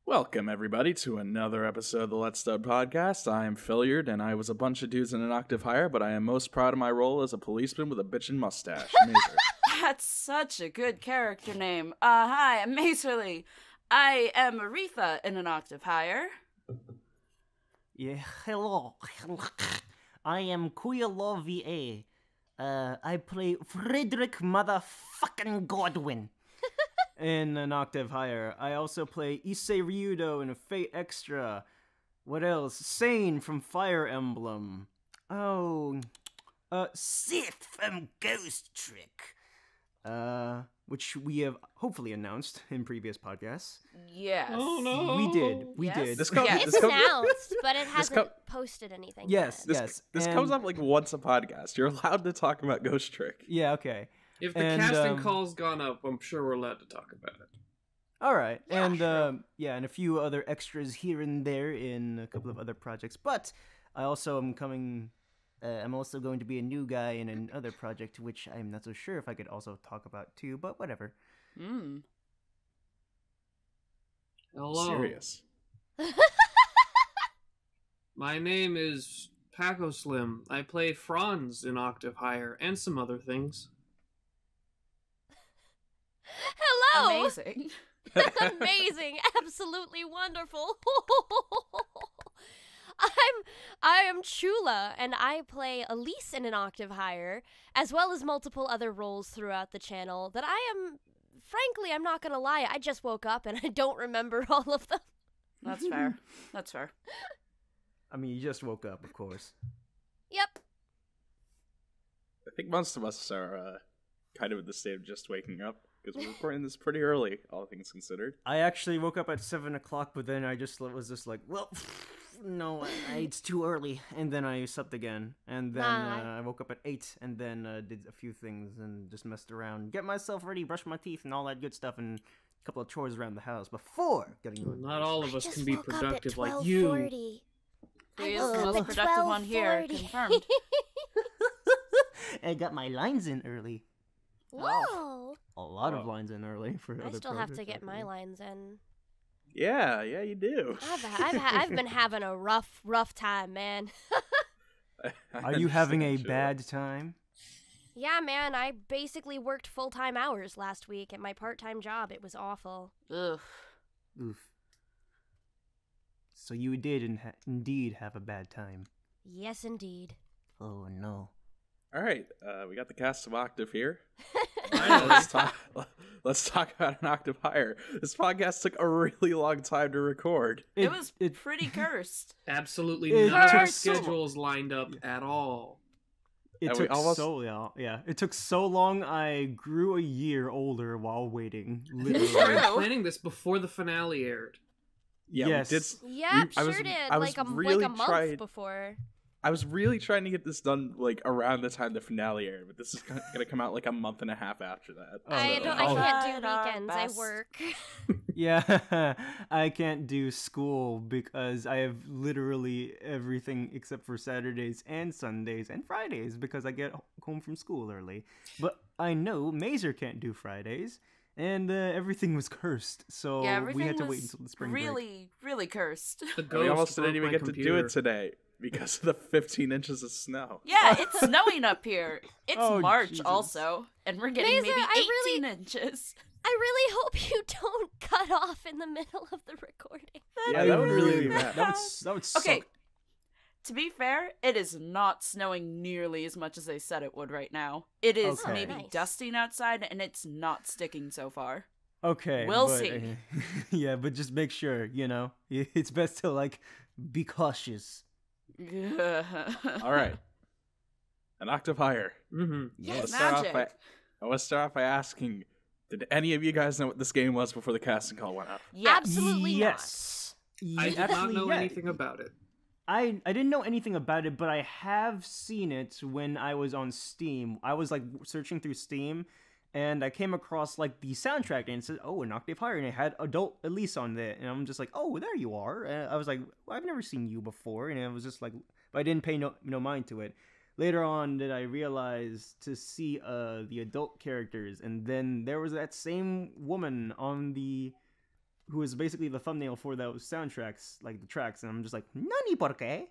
Welcome, everybody, to another episode of the Let's Dub podcast. I am Philiard, and I was a bunch of dudes in An Octave Higher, but I am most proud of my role as a policeman with a bitchin' mustache. Mazer. That's such a good character name. Hi, I'm Mazerly. I am Aretha in An Octave Higher. Yeah, hello. I am Kuyalaw VA. I play Frederick motherfucking Godwin. In An Octave Higher. I also play Issei Ryudo in a Fate Extra. What else? Sane from Fire Emblem. Oh, Sith from Ghost Trick. Which we have hopefully announced in previous podcasts. Yes. Oh no. We did. This It's announced, but it hasn't posted anything Yes, yet. This comes up like once a podcast. You're allowed to talk about Ghost Trick. Yeah, okay. If the casting call's gone up, I'm sure we're allowed to talk about it. All right, Yeah, and sure. and a few other extras here and there in a couple of other projects. But I also am coming. I'm also going to be a new guy in another project, which I'm not so sure if I could also talk about too. But whatever. Hello. Serious. My name is Pacoslimee. I play Franz in Octave Higher and some other things. Hello! Amazing. Amazing. Absolutely wonderful. I am Chula, and I play Elise in An Octave Higher, as well as multiple other roles throughout the channel that frankly, I'm not gonna lie, I just woke up and I don't remember all of them. That's fair. That's fair. I mean, you just woke up, of course. Yep. I think most of us are kind of in the state of just waking up, because we're recording this pretty early, all things considered. I actually woke up at 7 o'clock, but then I was just like, well, no, it's too early. And then I slept again. And then I woke up at 8 and then did a few things and just messed around. Get myself ready, brush my teeth and all that good stuff and a couple of chores around the house before getting going. Not all of us Just can be woke up at productive like you. 12:40. He is woke the up most at productive one here. 12:40. Confirmed. I got my lines in early. Whoa! A lot of lines in early for I other still have to projects, get my actually. lines in. Yeah, you do. I've been having a rough time, man. Are you having a bad time? Yeah, man, I basically worked full-time hours last week at my part-time job. It was awful. Ugh. Oof. So you did indeed have a bad time. Yes, indeed. Oh no. All right, we got the cast of Octave here. Finally. Let's talk about An Octave Higher. This podcast took a really long time to record. It was pretty cursed. Absolutely It none of our took- schedules lined up at all. It And we took almost- It took so long. I grew a year older while waiting. We Literally. started True. planning this before the finale aired. Yeah, Yes. we did. Yep, I was- sure did. I was Like a really month trying- before. I was really trying to get this done like around the time the finale aired, but this is gonna come out like a month and a half after that. I So- don't. I'll- I can't Tried do our weekends. I best. work. Yeah, I can't do school because I have literally everything except for Saturdays and Sundays and Fridays because I get home from school early. But I know Mazer can't do Fridays, and everything was cursed, so Yeah, everything we had to was wait until the spring break. really, really cursed. The We ghost almost didn't broke even my get to do it computer. today because of the 15 inches of snow. Yeah, it's snowing up here. It's Oh, March Jesus. also, and we're getting Mazer, maybe 18 I really- inches. I really hope you don't cut off in the middle of the recording. Yeah, that would really be that bad. would Okay, suck. to be fair, it is not snowing nearly as much as they said it would right now. It is Okay. maybe Nice. dusting outside, and it's not sticking so far. Okay, We'll but, see. Yeah, but just make sure, it's best to like be cautious. All right, An Octave Higher. Mm-hmm. Yes, I want to start off by asking, did any of you guys know what this game was before the casting call went up? Yes. Absolutely Yes. I did not Actually, know yeah. anything about it. I didn't know anything about it, but I have seen it when I was on Steam. I was like searching through Steam, and I came across like the soundtrack, and it said, "Oh, An Octave Higher," and it had Adult Elise on there, and I'm just like, "Oh, there you are." And I was like, well, "I've never seen you before," and I was just like, but I didn't pay no mind to it. Later on, did I realize to see the adult characters, and then there was that same woman on the who is basically the thumbnail for those soundtracks, like the tracks, and I'm just like, Nani por qué?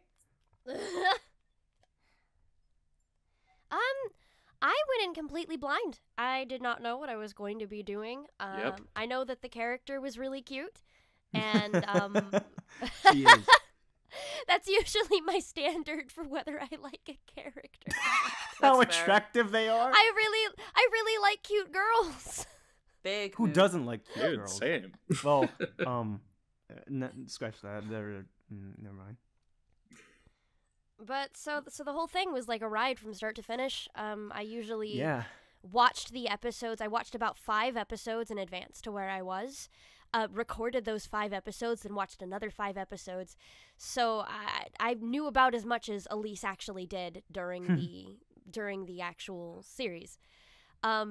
I went in completely blind. I did not know what I was going to be doing. Yep. I know that the character was really cute, and She is. that's usually my standard for whether I like a character. How That's fair. attractive they are. I really like cute girls. Big. Who move. doesn't like cute Dude, girls? same. Well, scratch that. Never mind. But so the whole thing was like a ride from start to finish. I usually Yeah. watched the episodes. I watched about 5 episodes in advance to where I was. Recorded those 5 episodes and watched another 5 episodes. So I knew about as much as Elise actually did during the actual series. I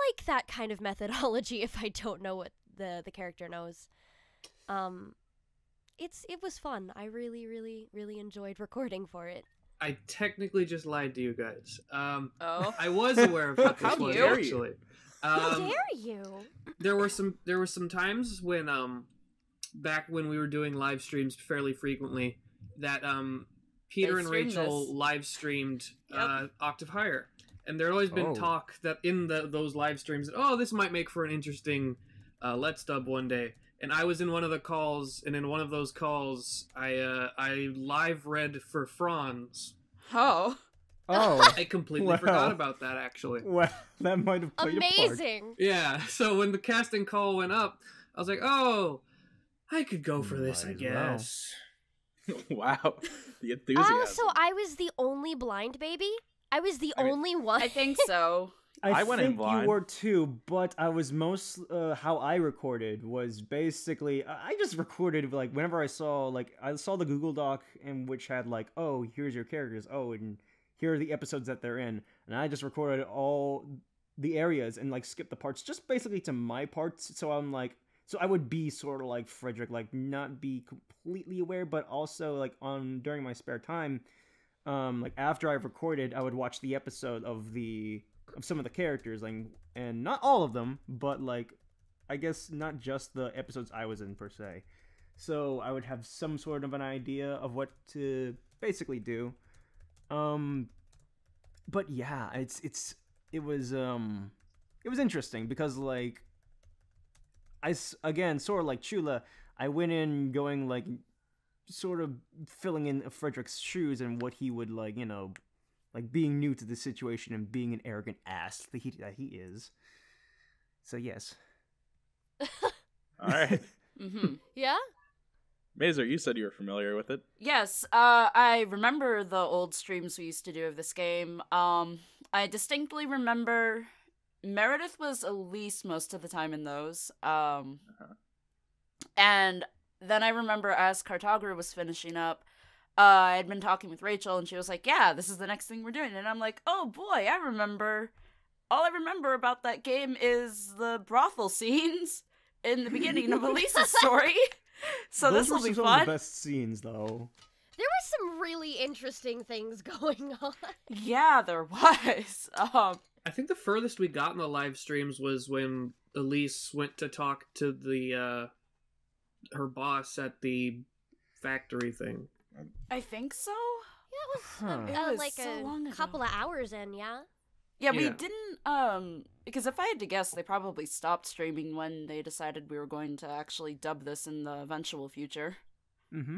like that kind of methodology if I don't know what the character knows. It was fun. I really enjoyed recording for it. I technically just lied to you guys. Oh. I was aware of what How this was dare you. actually. How dare you? There were some times when back when we were doing live streams fairly frequently that Peter They and streamed Rachel this. live streamed Yep. Octave Higher, and there had always been Oh. talk that in those live streams that, oh, this might make for an interesting Let's Dub one day. And I was in one of the calls, and in one of those calls, I live read for Franz. Oh. Oh. I completely Wow. forgot about that, actually. Well, that might have played a part. Amazing. Yeah, so when the casting call went up, I was like, oh, I could go for this, I Might as well. guess. Wow. The enthusiasm. Oh, so I was the only blind baby? I was the only one? I think so. I went in think blind. you were too, but I was most how I recorded was basically I just recorded like whenever I saw the Google Doc in which had like, oh, here's your characters, oh, and here are the episodes that they're in, and I just recorded all the areas and like skipped the parts just basically to my parts. So I'm like, so I would be sort of like Frederick, like not be completely aware, but also like during my spare time, like after I've recorded, I would watch the episode of some of the characters, like, and not all of them, but like, I guess not just the episodes I was in per se. So I would have some sort of an idea of what to basically do. But yeah, it was interesting because like, again, sort of like Chula, I went in going like, sort of filling in Frederick's shoes and what he would like, you know, like being new to the situation and being an arrogant ass that he is. So yes. All right. Mm-hmm. Yeah? Mazer, you said you were familiar with it. Yes, I remember the old streams we used to do of this game. I distinctly remember Meredith was Elise most of the time in those. And then I remember as Cartographer was finishing up, I had been talking with Rachel, and she was like, yeah, this is the next thing we're doing. And I'm like, oh boy, I remember. All I remember about that game is the brothel scenes in the beginning of Elise's story. So Those this will were be some fun. of the best scenes, though. There were some really interesting things going on. Yeah, there was. I think the furthest we got in the live streams was when Elise went to talk to the her boss at the factory thing. I think so. Yeah, It it was was like so a long ago. couple of hours in, yeah? Yeah, we Yeah. didn't, because if I had to guess, they probably stopped streaming when they decided we were going to actually dub this in the eventual future. Mm-hmm.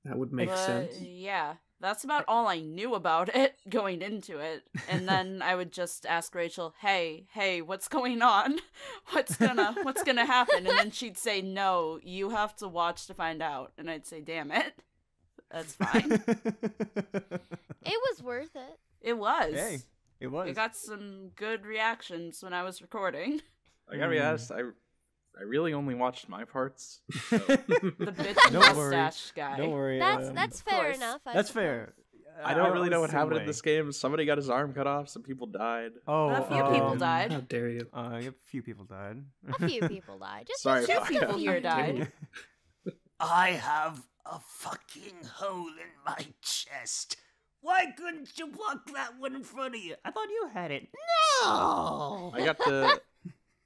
That would make But, sense. Yeah, that's about all I knew about it going into it. And then I would just ask Rachel, hey, what's going on? What's gonna happen? And then she'd say, no, you have to watch to find out. And I'd say, damn it. That's fine. It was worth it. It was. Hey, it was. I got some good reactions when I was recording. I gotta be honest, I really only watched my parts. So. The bitch Don't worry. mustache guy. Don't worry. That's of fair course. enough. I That's suppose. fair. I don't really know what was the happened same in this way. game. Somebody got his arm cut off. Some people died. Oh, A few people um, died. How dare you? A few people died. A few people died. Just Sorry just about a that. People here died. I have a fucking hole in my chest. Why couldn't you block that one in front of you? I thought you had it. No! I got the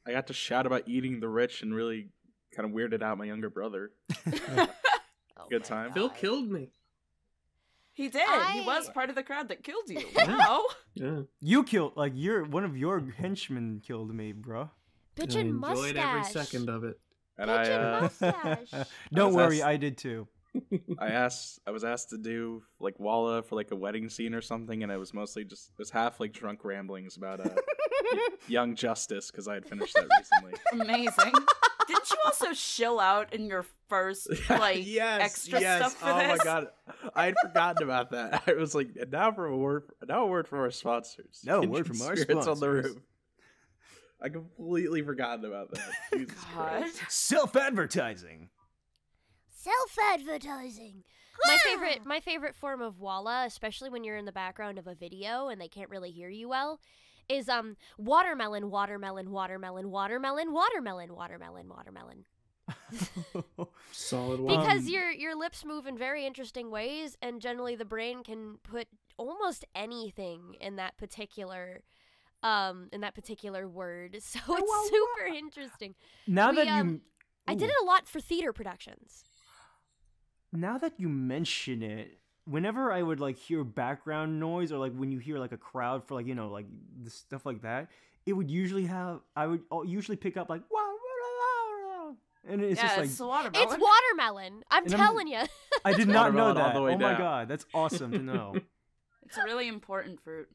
I got to shout about eating the rich and really kind of weirded out my younger brother. Oh Good my time. God. Phil killed me. He did. He was part of the crowd that killed you. Wow. Yeah. You killed, like, one of your henchmen killed me, bro. I Bitchin' enjoyed every mustache. second of it. And Bitchin' mustache. Don't was worry, asked- I did too. I was asked to do like Walla for like a wedding scene or something, and it was half like drunk ramblings about young Justice because I had finished that recently. Amazing. Didn't you also shill out in your first like extra stuff for this? Oh my god, I had forgotten about that. I was like, now a word from our sponsors. No, a Kindred word from our Spirits on the sponsors. roof. I completely forgotten about that. Jesus God. Christ. Self-advertising. Self-advertising. My favorite form of Walla, especially when you're in the background of a video and they can't really hear you well, is watermelon, watermelon, watermelon, watermelon, watermelon, watermelon, watermelon. Solid one. Because your lips move in very interesting ways, and generally the brain can put almost anything in that particular word. So it's super interesting. Now that I did it a lot for theater productions. Now that you mention it, whenever I would like hear background noise or like when you hear like a crowd for like, you know, like the stuff like that, I would usually pick up like and it's just like it's watermelon. It's watermelon. I'm And telling you. I did not know Watermelon all that. the way Oh my down. god, that's awesome to know. It's a really important fruit.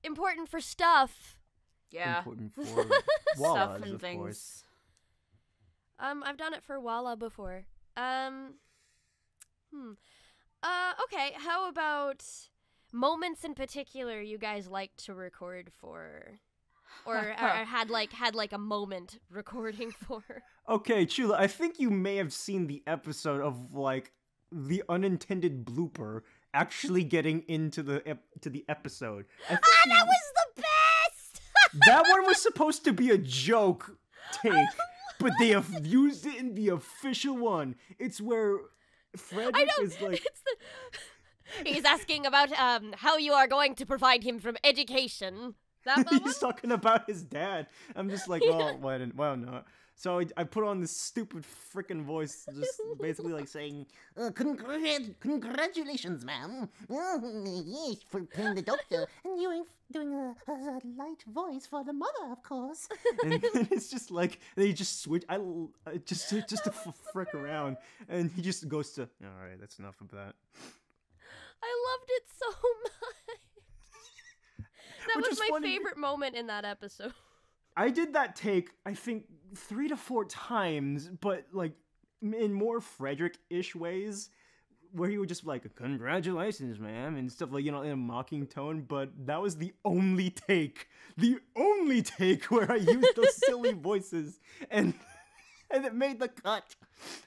Important for stuff. Yeah. Important for Stuff Wallas, and of things. course. I've done it for Walla before. Okay, how about moments in particular you guys like to record for? Or had like a moment recording for? Okay, Chula, I think you may have seen the episode of like the unintended blooper actually getting into the episode. I think That was the best! that one was supposed to be a joke take, but they have used it in the official one. It's where Frederick I know, is like, it's the... He's asking about how you are going to provide him from education. That he's moment? talking about his dad. I'm just like, well, why not? So I put on this stupid freaking voice, just basically like saying, Congratulations, ma'am. Yes, for playing the doctor. And you're doing a light voice for the mother, of course. and then it's just like they just switch. Just to frick around, and he just goes to, all right, that's enough of that. I loved it so much. That Which was is my funny. favorite moment in that episode. I did that take, I think, 3 to 4 times, but like in more Frederick-ish ways, where he would just be like, congratulations, ma'am, and stuff like, you know, in a mocking tone. But that was the only take where I used those silly voices, and it made the cut.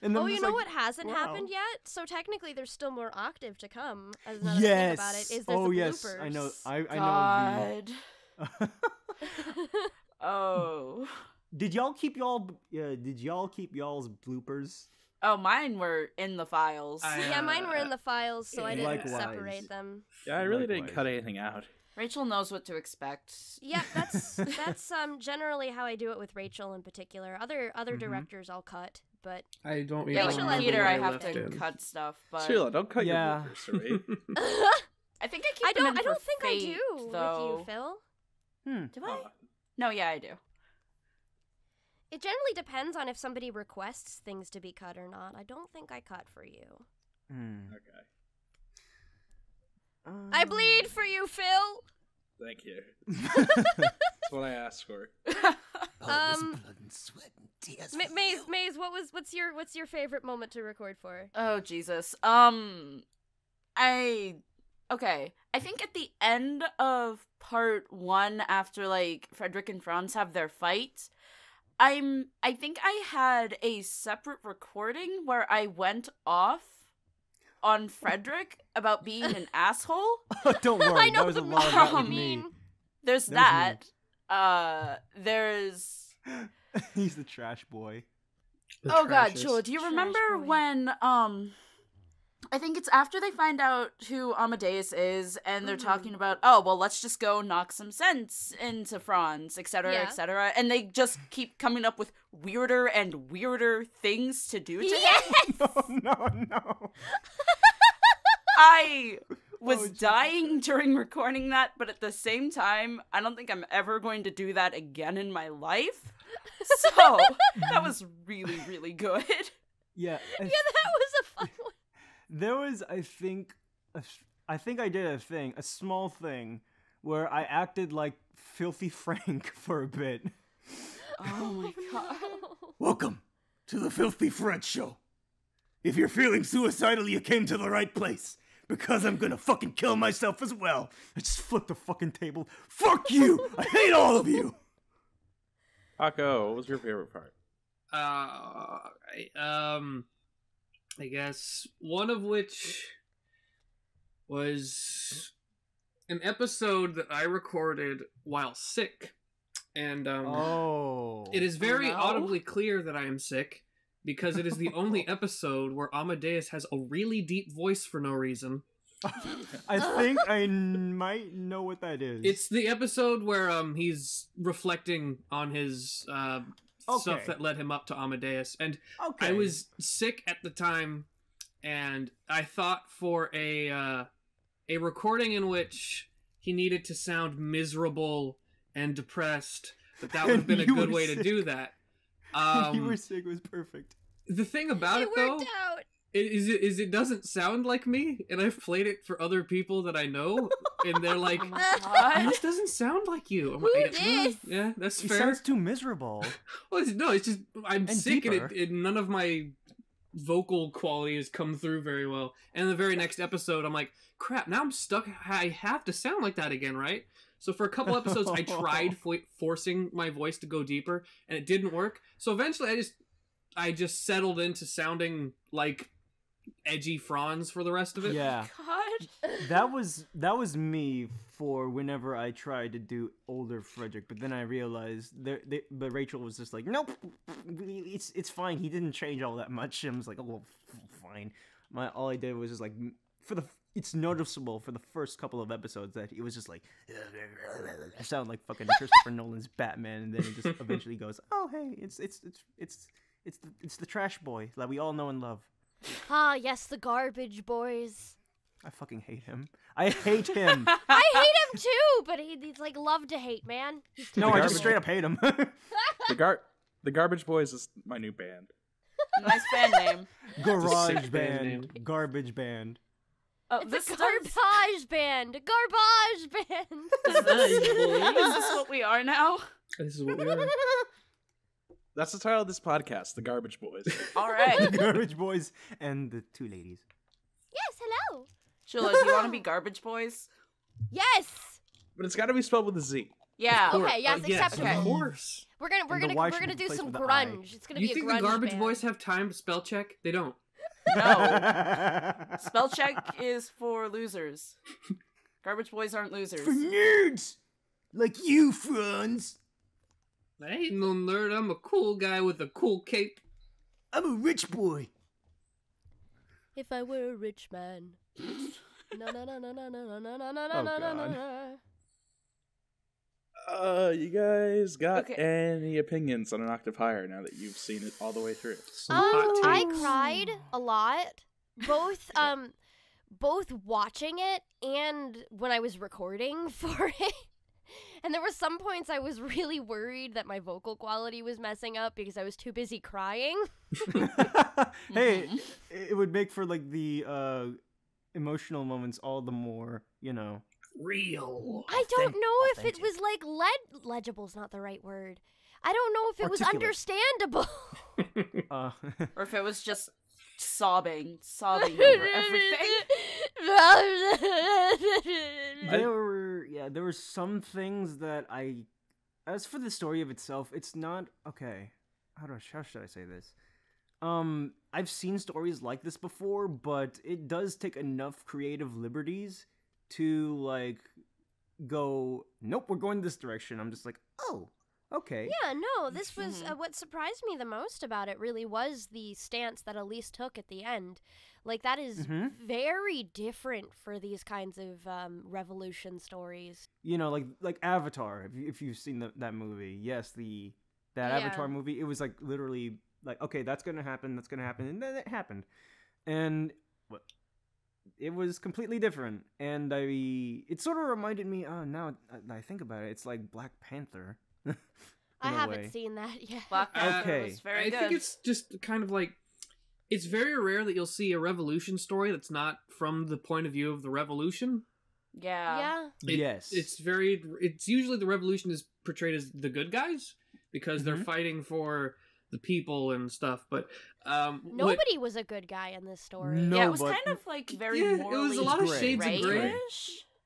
And Oh, I'm you just know like, what hasn't wow. happened yet? So technically, there's still more Octave to come. As another Yes. thing about it is there's Oh the yes, bloopers. I know. I God. know. Oh. Did y'all keep y'all's bloopers? Oh, mine were in the files. Yeah, mine were in the files, so I didn't Likewise. separate them. Yeah, I really didn't Likewise. cut anything out. Rachel knows what to expect. Yeah, that's generally how I do it with Rachel in particular. Other directors I'll cut, but I don't Yeah, even like Rachel remember Peter, what I I have left to in. cut stuff, but Sheila, don't cut Yeah. your bloopers, right? I think I keep I them in don't for think I fate, do though. with you, Phil. Do I? No, yeah, I do. It generally depends on if somebody requests things to be cut or not. I don't think I cut for you. Okay. I bleed for you, Phil. Thank you. That's what I asked for. Um, Blood and sweat and tears. Maze, what's your favorite moment to record for? Oh, Jesus. Okay. I think at the end of part 1, after, like, Frederick and Franz have their fight, I think I had a separate recording where I went off on Frederick about being an asshole. Don't worry, I know that was a the lot of that with meme. me. There's That that. There's... He's the trash boy. The Oh god, trashiest. Chula, do you Trash remember boy. when I think it's after they find out who Amadeus is, and they're talking about, oh, well, let's just go knock some sense into Franz, etc., Yeah. etc., and they just keep coming up with weirder and weirder things to do to him. Yes! No. I was Oh, Jesus. dying during recording that, but at the same time, I don't think I'm ever going to do that again in my life. So, that was really, really good. Yeah. Yeah, that was a fun one. There was, I think I did a small thing, where I acted like Filthy Frank for a bit. Oh my god. Welcome to the Filthy French Show. If you're feeling suicidal, you came to the right place. Because I'm gonna fucking kill myself as well. I just flipped the fucking table. Fuck you! I hate all of you! Paco, what was your favorite part? I guess one of which was an episode that I recorded while sick, and it is very no. audibly clear that I am sick because it is the only episode where Amadeus has a really deep voice for no reason. I think I might know what that is. It's the episode where he's reflecting on his stuff that led him up to Amadeus, and okay. I was sick at the time, and I thought for a recording in which he needed to sound miserable and depressed, that would have been a You good were way to sick. do that. You were sick. It was perfect. The thing about It it, though, worked out. is it doesn't sound like me, and I've played it for other people that I know, and they're like, Oh my god. this doesn't sound like you. I'm Who like, dis? Yeah, that's He fair. sounds too miserable. Well, it's just I'm And sick, deeper. and none of my vocal quality has come through very well. And in the very next episode, I'm like, crap, now I'm stuck. I have to sound like that again, right? So for a couple episodes, I tried forcing my voice to go deeper, and it didn't work. So eventually, I just settled into sounding like edgy Franz for the rest of it. Yeah. God. That was me for whenever I tried to do older Frederick, but then I realized but Rachel was just like, nope, it's fine. He didn't change all that much. And I was like, oh well, fine. All I did was just like it's noticeable for the first couple of episodes that it was just like I sound like fucking Christopher Nolan's Batman, and then it just eventually goes, oh hey, it's the trash boy that we all know and love. Ah, yes, the garbage boys. I fucking hate him. I hate him. I hate him too, but he's like love to hate, man. He's No, I just Garbage- straight up hate him. The Garbage Boys is my new band. Nice band name. Garage sick band band, name. garbage band. Oh, It's this a does- garbage band. Garbage band. is this what we are now? This is what we are. That's the title of this podcast, The Garbage Boys. All right. Garbage boys and the two ladies. Yes, hello. Chula, do you want to be Garbage Boys? Yes. But it's got to be spelled with a Z. Yeah. Okay, yes, Yes, acceptable. of course. We're gonna And the Y should we're gonna be do placed some with the I. grunge. It's gonna You be a think grunge the Garbage band. Boys have time to spell check? They don't. No. Spell check is for losers. Garbage Boys aren't losers. For nerds like you, Franz. I ain't no nerd. I'm a cool guy with a cool cape. I'm a rich boy. If I were a rich man. No, no, no, no, no, no, no, no, no, no, Oh, no, no, God. no. You guys got Okay. any opinions on An Octave Higher now that you've seen it all the way through? Hot I takes. cried a lot, both watching it and when I was recording for it. And there were some points I was really worried that my vocal quality was messing up because I was too busy crying. Hey, it would make for like the emotional moments all the more, you know. Real. I don't know if it authentic. was like legible's not the right word. I don't know if it was Articulate. understandable. Or if it was just sobbing over everything. There were some things that as for the story of itself, it's not okay. How should I say this? I've seen stories like this before, but it does take enough creative liberties to like go, nope, we're going this direction. I'm just like, oh, Okay. Yeah, no, this was what surprised me the most about it really was the stance that Elise took at the end. Like, that is very different for these kinds of revolution stories. You know, like Avatar, if you've seen that movie. Yes, that Avatar movie, it was like literally like, okay, that's going to happen, and then it happened. And it was completely different. And it sort of reminded me, now I think about it, it's like Black Panther. I haven't seen that yet. Black Panther was very good. I think it's just kind of like, it's very rare that you'll see a revolution story that's not from the point of view of the revolution. Yeah. Yes. It's usually the revolution is portrayed as the good guys because they're fighting for the people and stuff, but nobody was a good guy in this story. No, it was kind of like very morally it was a lot of shades of gray.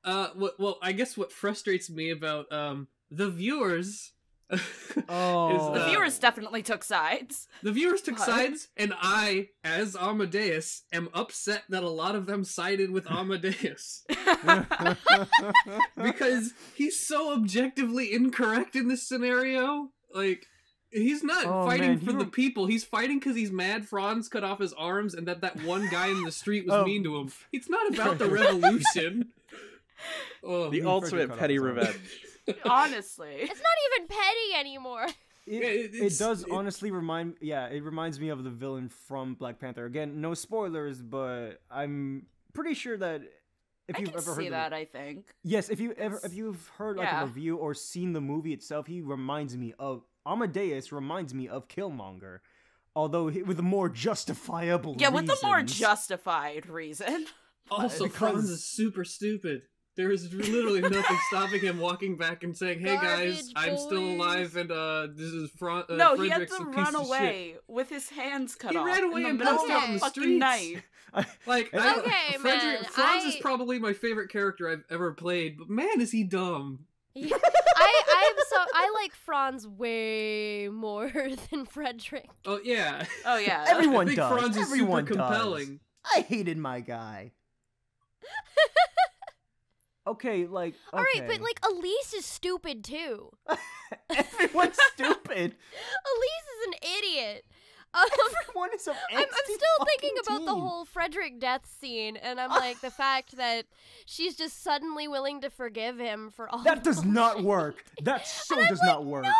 Well, I guess what frustrates me about the viewers the viewers definitely took sides. The viewers took sides, and I, as Amadeus, am upset that a lot of them sided with Amadeus. Because he's so objectively incorrect in this scenario. Like, he's not fighting for the people. He's fighting because he's mad Franz cut off his arms and that one guy in the street was mean to him. It's not about the revolution. The ultimate petty revenge. Honestly. It's not even petty anymore. It does honestly it reminds me of the villain from Black Panther. Again, no spoilers, but I'm pretty sure that if you've ever heard that, I think. Yes, if you've heard like a review or seen the movie itself, Amadeus reminds me of Killmonger, although with a more justifiable reasons. With a more justified reason. Also, Franz is super stupid. There is literally nothing stopping him walking back and saying, "Hey guys, I'm still alive, and this is No, he had Frederick's to a piece run of away with his hands cut off. He ran away in and the middle passed out of in the fucking streets. night. Franz is probably my favorite character I've ever played, but man, is he dumb. I like Franz way more than Frederick. Oh yeah. Everyone I think does. Franz is Everyone super compelling. I hated my guy. Okay. Alright, but Elise is stupid too. Everyone's stupid. Elise is an idiot. Everyone is so I'm still thinking about the whole Frederick death scene, and I'm like, the fact that she's just suddenly willing to forgive him for all that does not work. That does not work. No!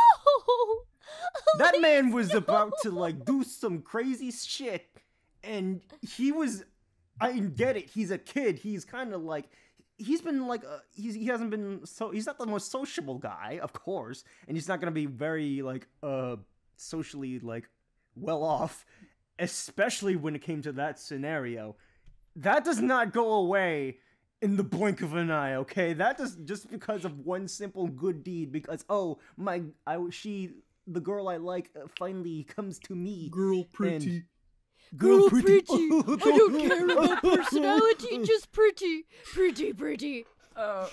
That man was about to do some crazy shit, and he was. I get it. He's a kid. He's kind of he's been he hasn't been he's not the most sociable guy, of course, and he's not gonna be very socially well off, especially when it came to that scenario. That does not go away in the blink of an eye, okay? That does just because of one simple good deed, because the girl I like finally comes to me. Girl pretty. Girl pretty. I don't care about personality, just pretty. Pretty. Oh,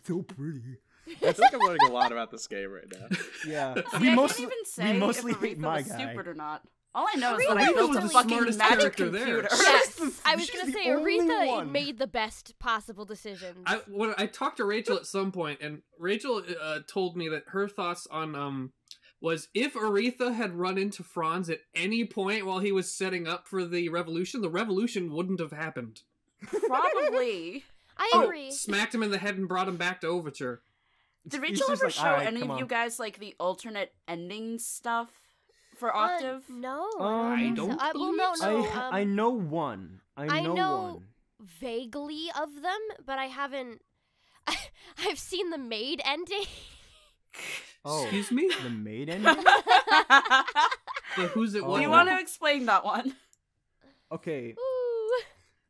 so pretty. I think I'm learning a lot about this game right now. Yeah. I can't even say if Aretha was stupid or not. All I know is that I Aretha built was a the fucking smartest magic character there. computer. Yes, I was she's gonna the say only Aretha one. made the best possible decisions. I talked to Rachel at some point, and Rachel told me that her thoughts on was if Aretha had run into Franz at any point while he was setting up for the revolution wouldn't have happened. Probably. I agree. Smacked him in the head and brought him back to Overture. Did Rachel ever show any of you guys the alternate ending stuff for Octave? No, I don't. I know one. I know one. Vaguely of them, but I haven't. I've seen the maid ending. Oh, excuse me? The maid ending? So who's it? Do you want to explain that one? Okay. Ooh.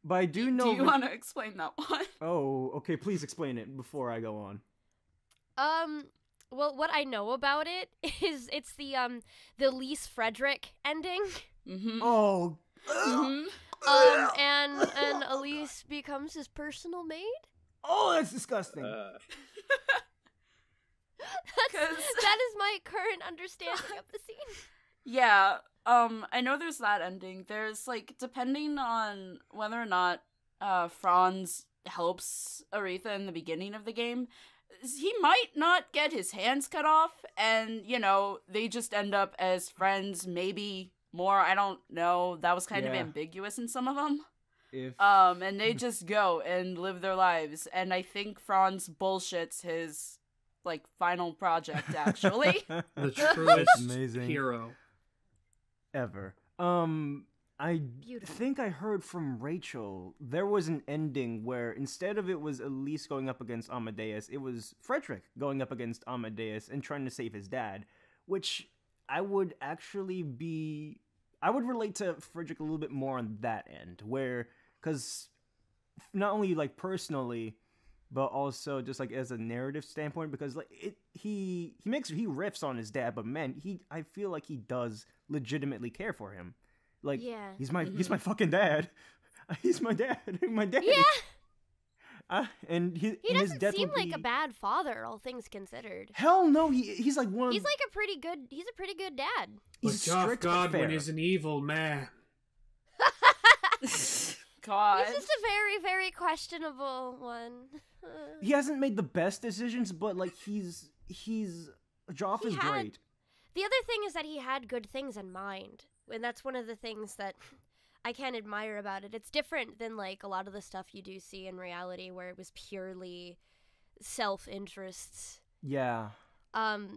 But I do know. Do you want to explain that one? Oh, okay. Please explain it before I go on. Well, what I know about it is it's the Elise Frederick ending. Mm-hmm. Oh. Mm-hmm. And Elise becomes his personal maid. Oh, that's disgusting. That is my current understanding of the scene. Yeah, I know there's that ending. There's, depending on whether or not Franz helps Aretha in the beginning of the game, he might not get his hands cut off, and, you know, they just end up as friends, maybe more, I don't know. That was kind of ambiguous in some of them. And they just go and live their lives, and I think Franz bullshits his, like, final project, actually. The truest hero ever. I think I heard from Rachel there was an ending where instead of it was Elise going up against Amadeus, it was Frederick going up against Amadeus and trying to save his dad, which I would relate to Frederick a little bit more on that end, where, because not only like personally, but also just like as a narrative standpoint, because like he riffs on his dad, but man, I feel like he does legitimately care for him. Like, he's my fucking dad. He's my dad. My dad. Yeah. And he doesn't seem like a bad father, all things considered. Hell no, he's like one. He's like a pretty good dad. He's Jeff Godwin is an evil man. God. He's just a very, very questionable one. He hasn't made the best decisions, but like he's Joff is great. The other thing is that he had good things in mind. And that's one of the things that I can admire about it. It's different than, like, a lot of the stuff you do see in reality where it was purely self-interests. Yeah.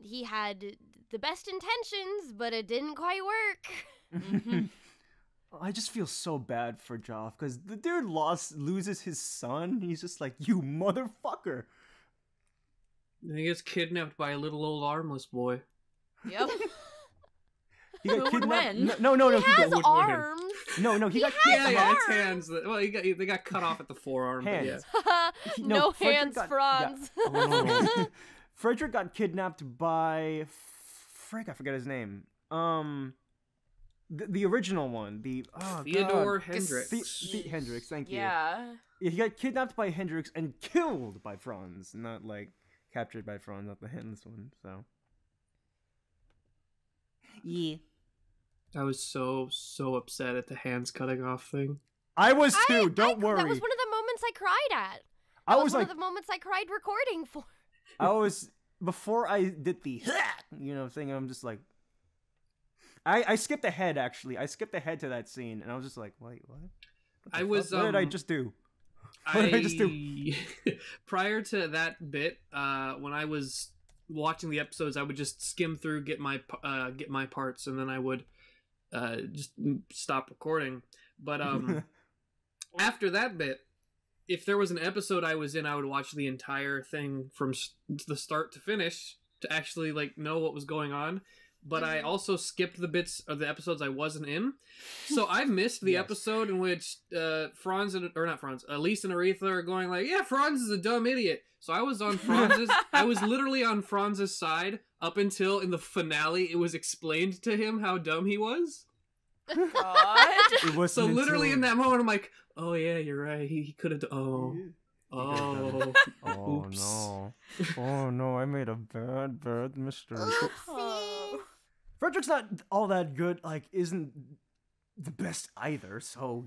He had the best intentions, but it didn't quite work. I just feel so bad for Joff, because the dude loses his son. He's just like, you motherfucker. And he gets kidnapped by a little old armless boy. Yep. He got kidnapped. No. He has arms. No. He got kidnapped. Yeah, it's hands. Well, they got cut off at the forearm. Hands. No hands, Franz. Frederick got kidnapped by I forget his name. The original one. Theodore Hendricks. Hendricks. Thank you. Yeah. He got kidnapped by Hendricks and killed by Franz, not like captured by Franz, not the handless one. So. Yeah. I was so upset at the hands cutting off thing. I was too. Don't worry. That was one of the moments I cried at. That was one of the moments I cried recording for. I was before I did the thing. I'm just like, I skipped ahead actually. I skipped ahead to that scene, and I was just like, wait, what? What did I just do? What did I just do? Prior to that bit, when I was watching the episodes, I would just skim through, get my parts, and then I would just stop recording. But after that bit, if there was an episode I was in, I would watch the entire thing from the start to finish to actually like know what was going on. But I also skipped the bits of the episodes I wasn't in. So I missed the episode in which Elise and Aretha are going like, yeah, Franz is a dumb idiot. So I was on Franz's, I was literally on Franz's side up until in the finale it was explained to him how dumb he was. God. So literally in that moment I'm like, oh yeah, you're right. He could have oops. Oh no, I made a bad mistake. Oopsie. Frederick's not all that good, like, isn't the best either, so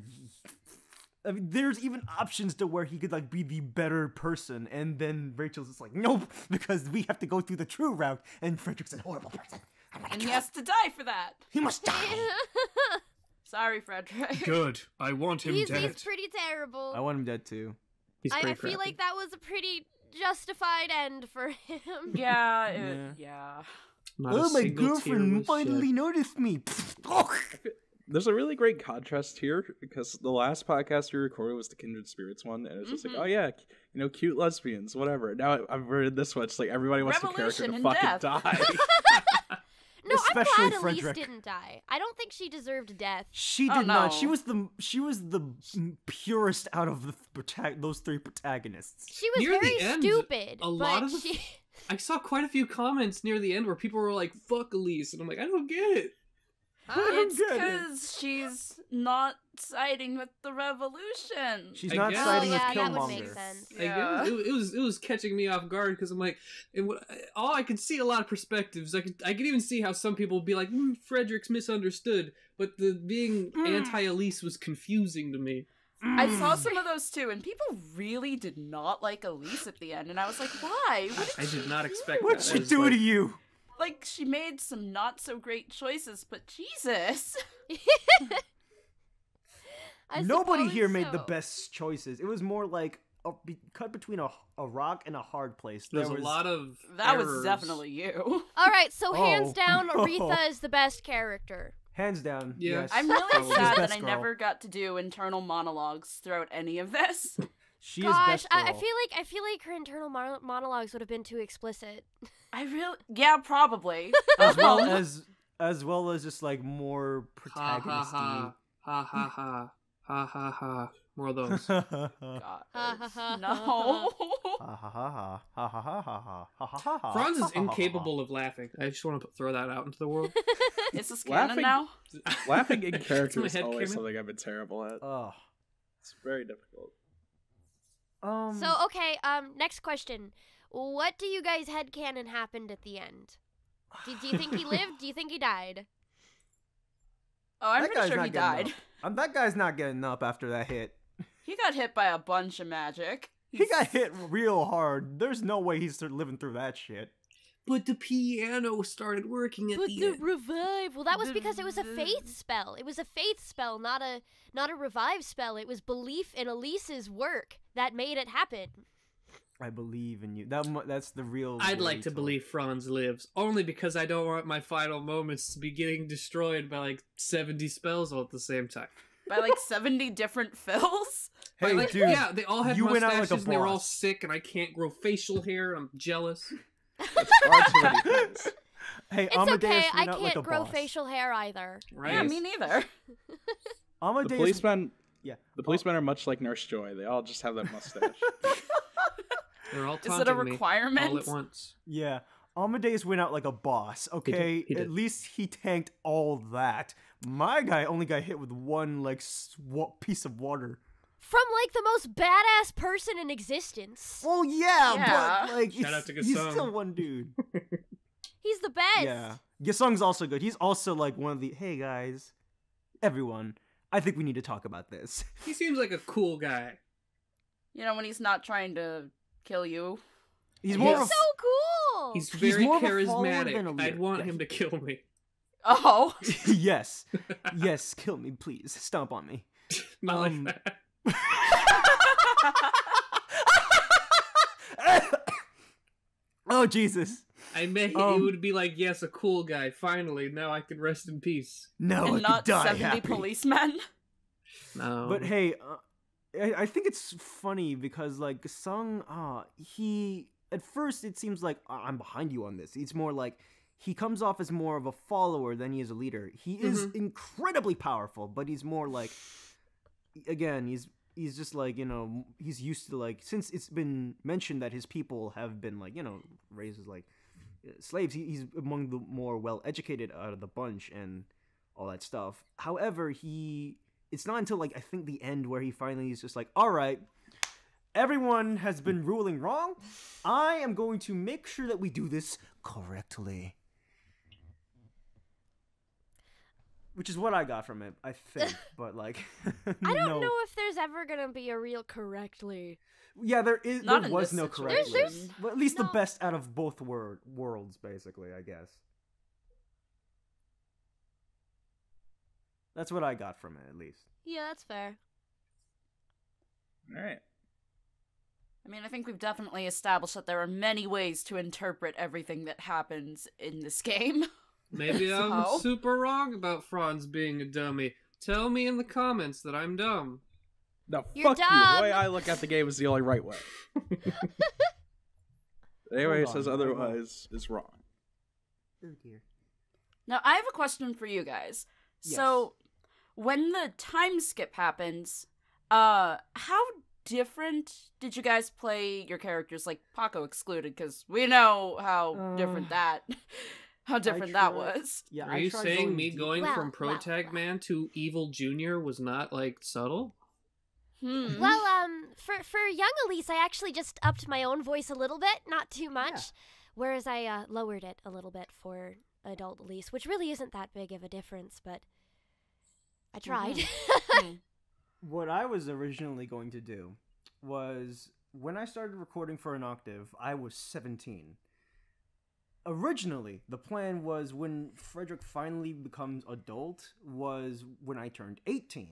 I mean, there's even options to where he could, like, be the better person, and then Rachel's just like, nope, because we have to go through the true route, and Frederick's a horrible person. And he has to die for that. He must die! Sorry, Frederick. Good. I want him dead. He's pretty terrible. I want him dead, too. I feel like that was a pretty justified end for him. Yeah. Oh, my girlfriend finally noticed me. There's a really great contrast here, because the last podcast we recorded was the Kindred Spirits one, and it was just like, oh yeah, cute lesbians, whatever. Now I've read this one, it's like everybody wants the character to fucking die. No, Especially I'm glad Frederick. Elise didn't die. I don't think she deserved death. She did not. She was the purest out of those three protagonists. She was Near very the end, stupid. a lot of I saw quite a few comments near the end where people were like, fuck Elise, and I'm like, I don't get it. It's because she's not siding with the revolution. She's not siding with Killmonger. That would make sense. Yeah. It was catching me off guard because I'm like, I could see a lot of perspectives. I could even see how some people would be like, Frederick's misunderstood, but the being anti-Elise was confusing to me. I saw some of those too, and people really did not like Elise at the end, and I was like, why? I did not expect What'd that. she do to you? Like, she made some not so great choices, but Jesus. Nobody here suppose made the so. best choices. It was more like cut between a rock and a hard place. There's a lot of That was errors. definitely you. All right, so hands Oh. down, Aretha is the best character. Hands down. Yeah. Yes. I'm really Probably. sad She's that best I girl. never got to do internal monologues throughout any of this. She is Gosh, best girl. I feel like her internal monologues would have been too explicit. Yeah, probably. as well as just like more Ha ha protagonist. ha. Ha ha ha. Ha ha ha. More of those. God. Ha, ha, ha, No. Franz is incapable of laughing. I just want to throw that out into the world. Is this canon Laughing- now? Laughing in character That's is my always headcanon. something I've been terrible at. Oh. It's very difficult. So okay, next question. What do you guys headcanon happened at the end? Do you think he lived? Do you think he died? Oh, I'm That pretty guy's sure not he getting died. up. That guy's not getting up after that hit. He got hit by a bunch of magic. He got hit real hard. There's no way he's living through that shit. But the piano started working at But the the end. revive. Well, that was because it was a faith spell. It was a faith spell, not a revive spell. It was belief in Elise's work that made it happen. I believe in you. That's the real. I'd way like to believe Franz lives, only because I don't want my final moments to be getting destroyed by like 70 spells all at the same time. By like 70 different fills. Hey, like, dude. yeah, they all had you went out mustaches like a and they were all boss. sick, and I can't grow facial hair, and I'm jealous. It's hard to really things. Hey, It's Amadeus okay. I went out can't like a grow boss. facial hair either. Right? Yeah, me neither. The Amadeus. policemen, Yeah. the policemen are much like Nurse Joy. They all just have that mustache. They're all Is it a taunting me requirement? all at once. Yeah. Amadeus went out like a boss, okay? He did. At least he tanked all that. My guy only got hit with one, like, piece of water. From like the most badass person in existence. Well, yeah, Yeah. but, like, Shout out to he's Gasung. still one dude. He's the best. Yeah. Yasung's also good. He's also, like, one of the, hey, guys, everyone, I think we need to talk about this. He seems like a cool guy. You know, when he's not trying to kill you. He's more He's of so a... cool. He's He's very more of a follower charismatic. than a leader. I'd want Yes. him to kill me. Oh. yes. Yes, kill me, please. Stomp on me. Not like that. Oh, Jesus. I meant it would be like, yes, a cool guy. Finally, now I can rest in peace. No, I And could not die 70 happy. policemen. No. But hey, I think it's funny because like Sung, he at first it seems like I'm behind you on this. It's more like he comes off as more of a follower than he is a leader. He is incredibly powerful, but he's more like, again, he's just like, you know, he's used to like, since it's been mentioned that his people have been like, you know, raised as like slaves. He's among the more well educated out of the bunch and all that stuff. However, it's not until like I think the end where he finally is just like, all right, everyone has been ruling wrong. I am going to make sure that we do this correctly. Which is what I got from it, I think. But like, I don't know if there's ever gonna be a real correctly. Yeah, there Not in was this no situation. correctly. Well, at least the no- best out of both worlds, basically, I guess. That's what I got from it, at least. Yeah, that's fair. All right. I mean, I think we've definitely established that there are many ways to interpret everything that happens in this game. Maybe I'm So? super wrong about Franz being a dummy. Tell me in the comments that I'm dumb. No, You're fuck you. dumb. The way I look at the game is the only right way. Anyone who Hold says on, hold on. otherwise is wrong. Oh dear. Now, I have a question for you guys. So, when the time skip happens, how different did you guys play your characters, like Paco excluded, because we know how different that was. Yeah, Are you saying me going Well, from well, Protag well. Man to Evil Junior was not, like, subtle? Well, for young Elise, I actually just upped my own voice a little bit, not too much, whereas I lowered it a little bit for adult Elise, which really isn't that big of a difference, but I tried. What I was originally going to do was, when I started recording for An Octave, I was 17. Originally, the plan was when Frederick finally becomes adult was when I turned 18.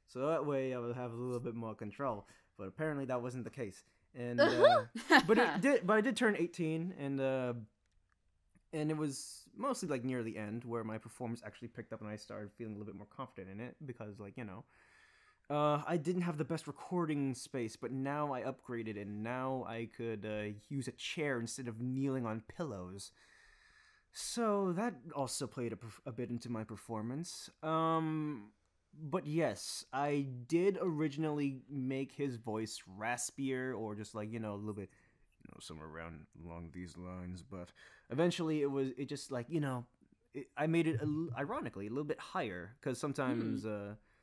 So that way I would have a little bit more control. But apparently that wasn't the case. And but I did turn 18, and it was mostly like near the end where my performance actually picked up and I started feeling a little bit more confident in it because, like, you know, I didn't have the best recording space, but now I upgraded and now I could use a chair instead of kneeling on pillows. So that also played a bit into my performance. But yes, I did originally make his voice raspier or just like, you know, a little bit, you know, somewhere around along these lines. But eventually it just like, you know, I made it, ironically, a little bit higher because sometimes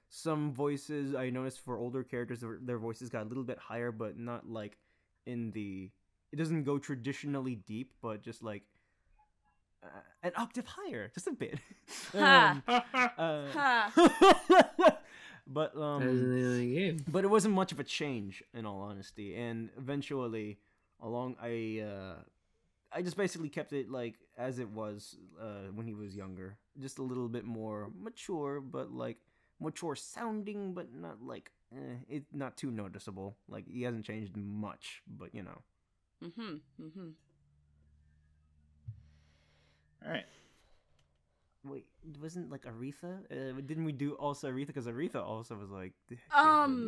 some voices I noticed for older characters, their voices got a little bit higher, but not like in the, it doesn't go traditionally deep, but just like an octave higher, just a bit. But but it wasn't much of a change, in all honesty. And eventually, I just basically kept it like as it was when he was younger, just a little bit more mature, but like mature sounding, but not like it's not too noticeable. Like he hasn't changed much, but you know. All right. Wait, wasn't like Aretha? Didn't we do also Aretha? Because Aretha also was like, this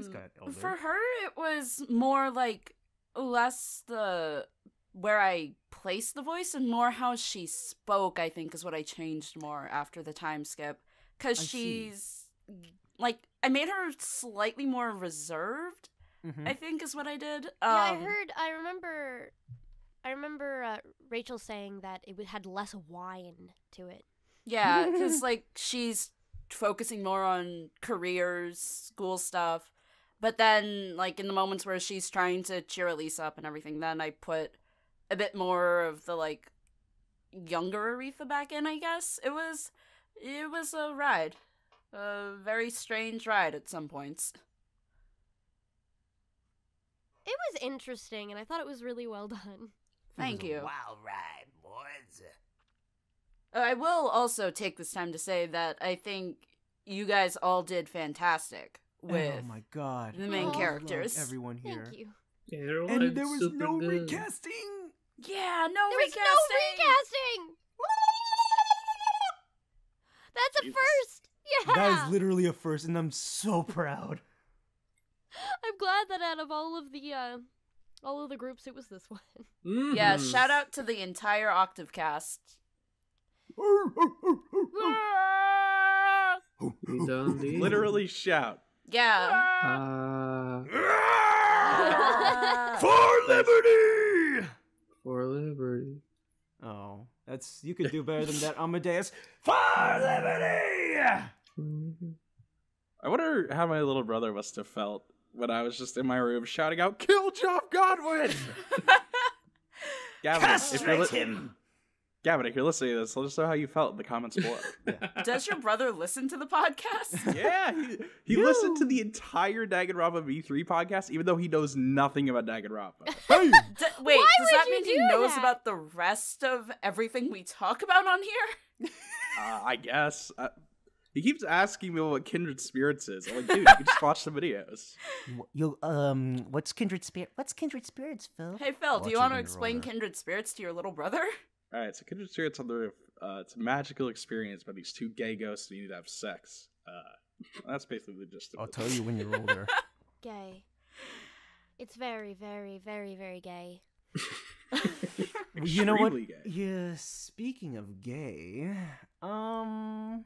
got older. For her, it was more like less the where I placed the voice and more how she spoke. I think is what I changed more after the time skip, because she's like I made her slightly more reserved. I think is what I did. Yeah, I remember Rachel saying that it had less whine to it. Yeah, because, like, she's focusing more on careers, school stuff. But then, like, in the moments where she's trying to cheer Elise up and everything, then I put a bit more of the, like, younger Aretha back in, I guess. It was a ride. A very strange ride at some points. It was interesting, and I thought it was really well done. Thank you. Wild ride, boys. I will also take this time to say that I think you guys all did fantastic with oh my god, the main characters. Everyone here. Thank you. Yeah, And there was no recasting. Yeah, There was no recasting. That's a first. Yeah. That is literally a first, and I'm so proud. I'm glad that out of all of the groups, it was this one. Yeah, shout out to the entire Octave cast. Literally shout. Yeah. For liberty! For liberty. Oh, you could do better than that, Amadeus. For liberty! I wonder how my little brother must have felt when I was just in my room shouting out, "Kill Geoff Godwin!" Gavin, Castrate him! Gavin, if you're listening to this, let us know how you felt in the comments below. Does your brother listen to the podcast? Yeah, he listened to the entire Danganronpa V3 podcast, even though he knows nothing about Danganronpa. Wait, does that you mean he do knows that? about the rest of everything we talk about on here? I guess. He keeps asking me what Kindred Spirits is. I'm like, dude, you can just watch the videos. What's Kindred Spirit? What's Kindred Spirits, Phil? Hey, Phil, do you Watch want it to in explain order. Kindred Spirits to your little brother? All right, so Kindred Spirits on the Roof. It's a magical experience by these two gay ghosts who need to have sex. That's basically the gist of I'll it. tell you when you're older. Gay. It's very, very, very, very gay. You know what? Extremely gay. Yeah, speaking of gay, I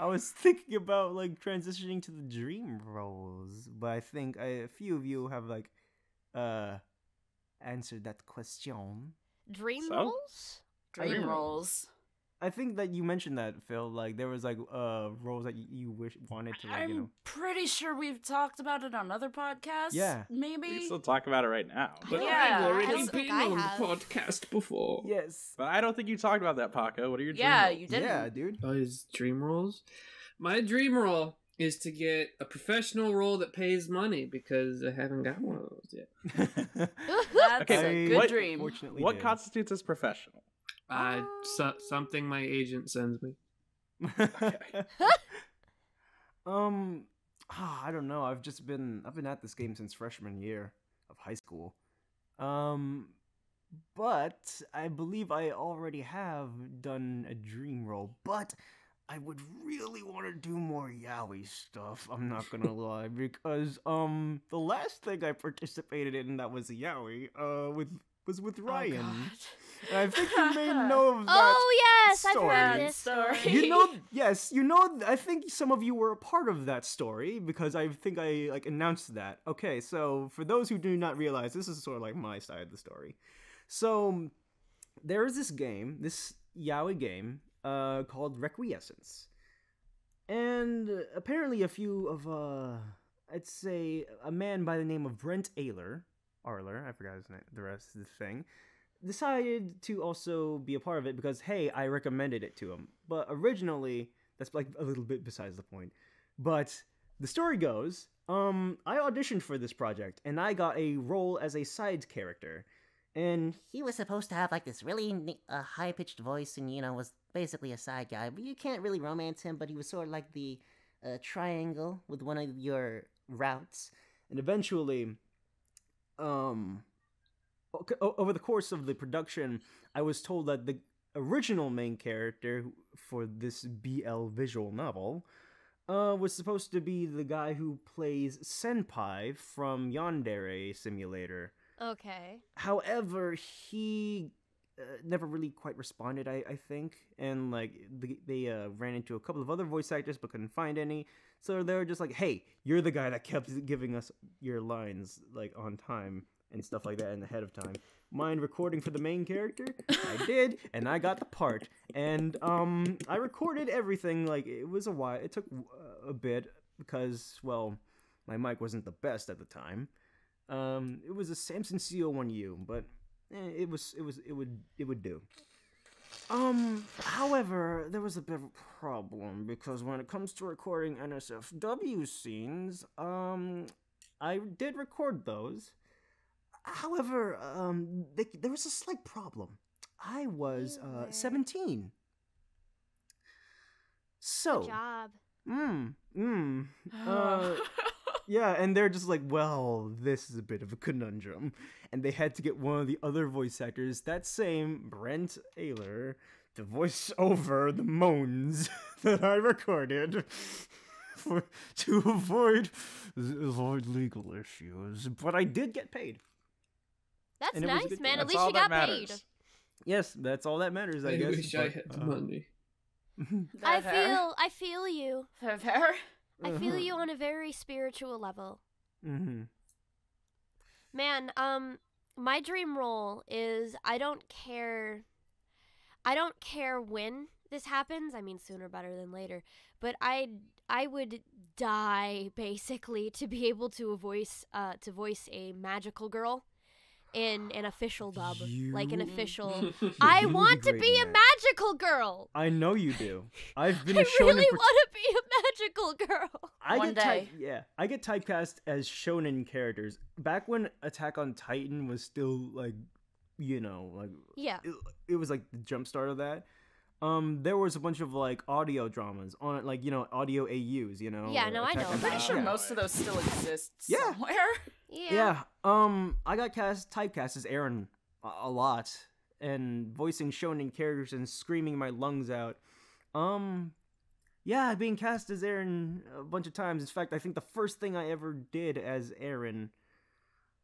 was thinking about like transitioning to the dream roles, but I think a few of you have like answered that question. Dream So? rolls? Dream rolls. I think that you mentioned that, Phil. Like there was like roles that you wanted to like, you know. I'm pretty sure we've talked about it on other podcasts. Yeah. We can Maybe. still talk about it right now. But Yeah, I've I already don't think been I on have. the podcast before. Yes. But I don't think you talked about that, Paco. What are your dream Yeah, roles? you didn't. Yeah, dude. Oh, his dream roles? My dream role is to get a professional role that pays money, because I haven't got one of those yet. That's Okay, a good what- dream. Fortunately, What did. constitutes as professional? Something my agent sends me. I don't know. I've been at this game since freshman year of high school. But I believe I already have done a dream role, but I would really want to do more yaoi stuff, I'm not gonna lie, because the last thing I participated in that was a yaoi was with Ryan. And I think you may know of that. Oh yes, story. I've heard this story. You know, I think some of you were a part of that story because I think I announced that. Okay, so for those who do not realize, this is sort of like my side of the story. So there is this game, this yaoi game, called Requiescence, and apparently a few of I'd say a man by the name of Brent Arler, I forgot his name, the rest of the thing, decided to also be a part of it because, hey, I recommended it to him. But originally, that's like a little bit besides the point. But the story goes, I auditioned for this project, and I got a role as a side character. And He was supposed to have like this really high-pitched voice and, you know, was basically a side guy. But you can't really romance him, but he was sort of like the triangle with one of your routes. and eventually, over the course of the production, I was told that the original main character for this BL visual novel was supposed to be the guy who plays Senpai from Yandere Simulator. Okay. However, he never really quite responded, I think, and they ran into a couple of other voice actors but couldn't find any, so they were just like, hey, you're the guy that kept giving us your lines on time and stuff like that and ahead of time. Mind recording for the main character? I did, and I got the part. And I recorded everything. It was a while. It took a bit because, well, my mic wasn't the best at the time. It was a Samson CO1U, but it would do. However, there was a bit of a problem because when it comes to recording NSFW scenes, I did record those. However, there was a slight problem. I was 17. So, Good job. yeah, and they're just like, well, this is a bit of a conundrum. And they had to get one of the other voice actors, that same Brent Arler, to voice over the moans that I recorded to avoid legal issues. But I did get paid. That's And it was a nice, good- man. At That's least all you that got paid. matters. Yes, that's all that matters, I I guess. wish I but, had the money. I feel you. Fair. I feel you on a very spiritual level. Mm-hmm. Man, my dream role is I don't care when this happens. I mean, sooner better than later. But I would die basically to be able to voice a magical girl in an official dub, like an official. I want to be a magical girl. I know you do. I've been I a shonen. really want to be a magical girl. One day. I get typecast as shonen characters. Back when Attack on Titan was still Yeah. it was like the jumpstart of that. There was a bunch of audio dramas on audio AUs, Yeah, no, I know. I'm pretty Yeah. sure most of those still exist Yeah. somewhere. Yeah. I got typecast as Aaron a lot and voicing shonen characters and screaming my lungs out. Yeah, being cast as Aaron a bunch of times. In fact, I think the first thing I ever did as Aaron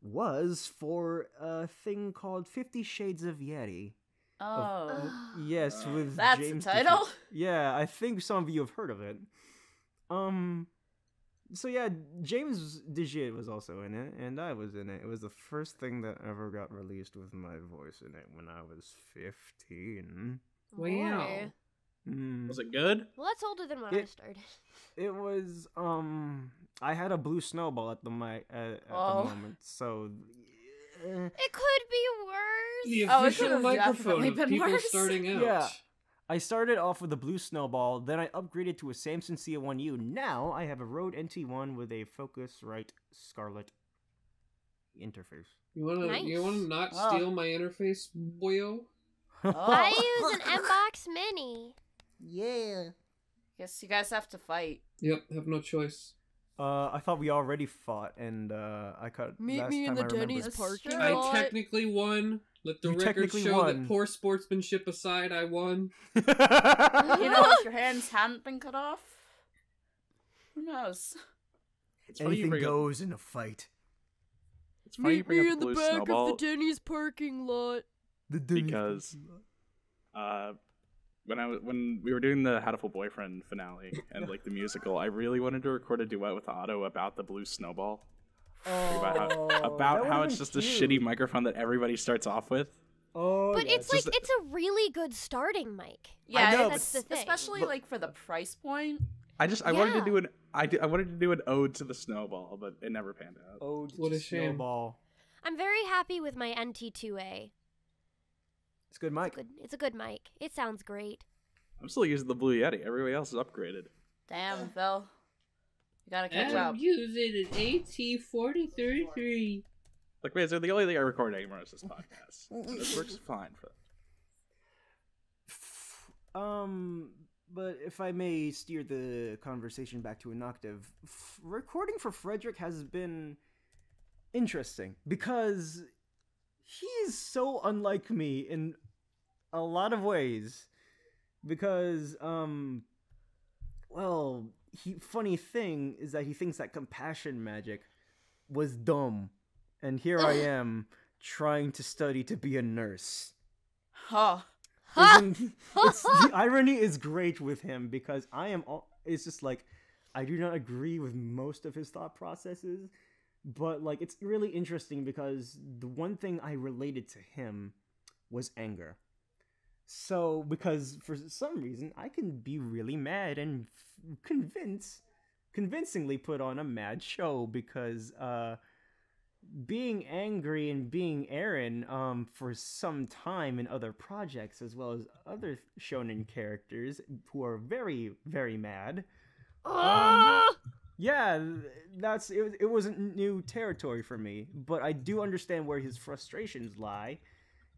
was for a thing called 50 Shades of Yeti. Oh. Yes, with That's James the title? Yeah, I think some of you have heard of it. So yeah, James Digit was also in it, and I was in it. It was the first thing that ever got released with my voice in it when I was 15. Wow. Boy. Was it good? Well, that's older than when I started. It was, I had a blue snowball at the mic at the Oh. moment, so... It could be worse. The Oh, it official could've microphone definitely of been people worse. starting out. Yeah. I started off with a blue snowball, then I upgraded to a Samson C1U. Now I have a Rode NT1 with a Focusrite Scarlet interface. You wanna Nice. not steal my interface, boyo? I use an M-Box Mini. Yeah. Guess you guys have to fight. Yep, have no choice. I thought we already fought, and I cut. Meet last me in time the I remember. Denny's parking true. I lot. technically won. Let the You record technically show won. that poor sportsmanship aside, I won. You know, if your hands hadn't been cut off, who knows? It's funny you Anything bring up- goes in a fight. It's funny you Meet bring me up in the the blue back snowball of the Denny's parking lot. because when we were doing the Hatful Boyfriend finale and like the musical, I really wanted to record a duet with Otto about the blue snowball. About how it's just a shitty microphone that everybody starts off with. Oh, But yeah, it's like, it's a really good starting mic. Yeah, know, that's the thing. especially like for the price point. I wanted to Yeah. do I wanted to do an ode to the snowball, but it never panned out. Oh, What a shame. snowball. I'm very happy with my NT2A. It's good, Mike. It's a good mic. It sounds great. I'm still using the Blue Yeti. Everybody else is upgraded. Damn, Phil. You gotta catch up. using an AT4033. Like, man, so the only thing I record anymore is this podcast. And this works fine for But if I may steer the conversation back to an octave, recording for Frederick has been interesting because he is so unlike me in a lot of ways. Because, well, funny thing is that he thinks that compassion magic was dumb. And here I am trying to study to be a nurse. Huh. The irony is great with him because it's just like, I do not agree with most of his thought processes, but like, it's really interesting because the one thing I related to him was anger. So, because for some reason, I can be really mad and convincingly put on a mad show because, being angry and being Aaron for some time in other projects as well as other shonen characters who are very, very mad. Yeah, it wasn't new territory for me, but I do understand where his frustrations lie,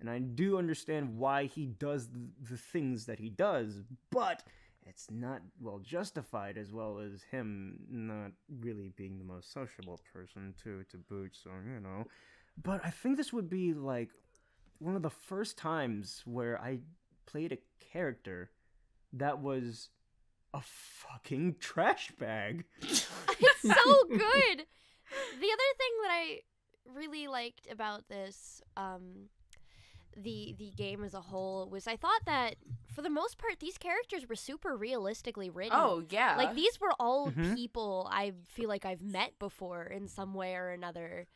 and I do understand why he does the things that he does, but it's not well justified, as well as him not really being the most sociable person to boot, so, you know. But I think this would be, like, one of the first times where I played a character that was a fucking trash bag. It's so good. The other thing that I really liked about this, the game as a whole, was I thought that for the most part these characters were super realistically written. Oh, yeah. Like, these were all people I feel like I've met before in some way or another.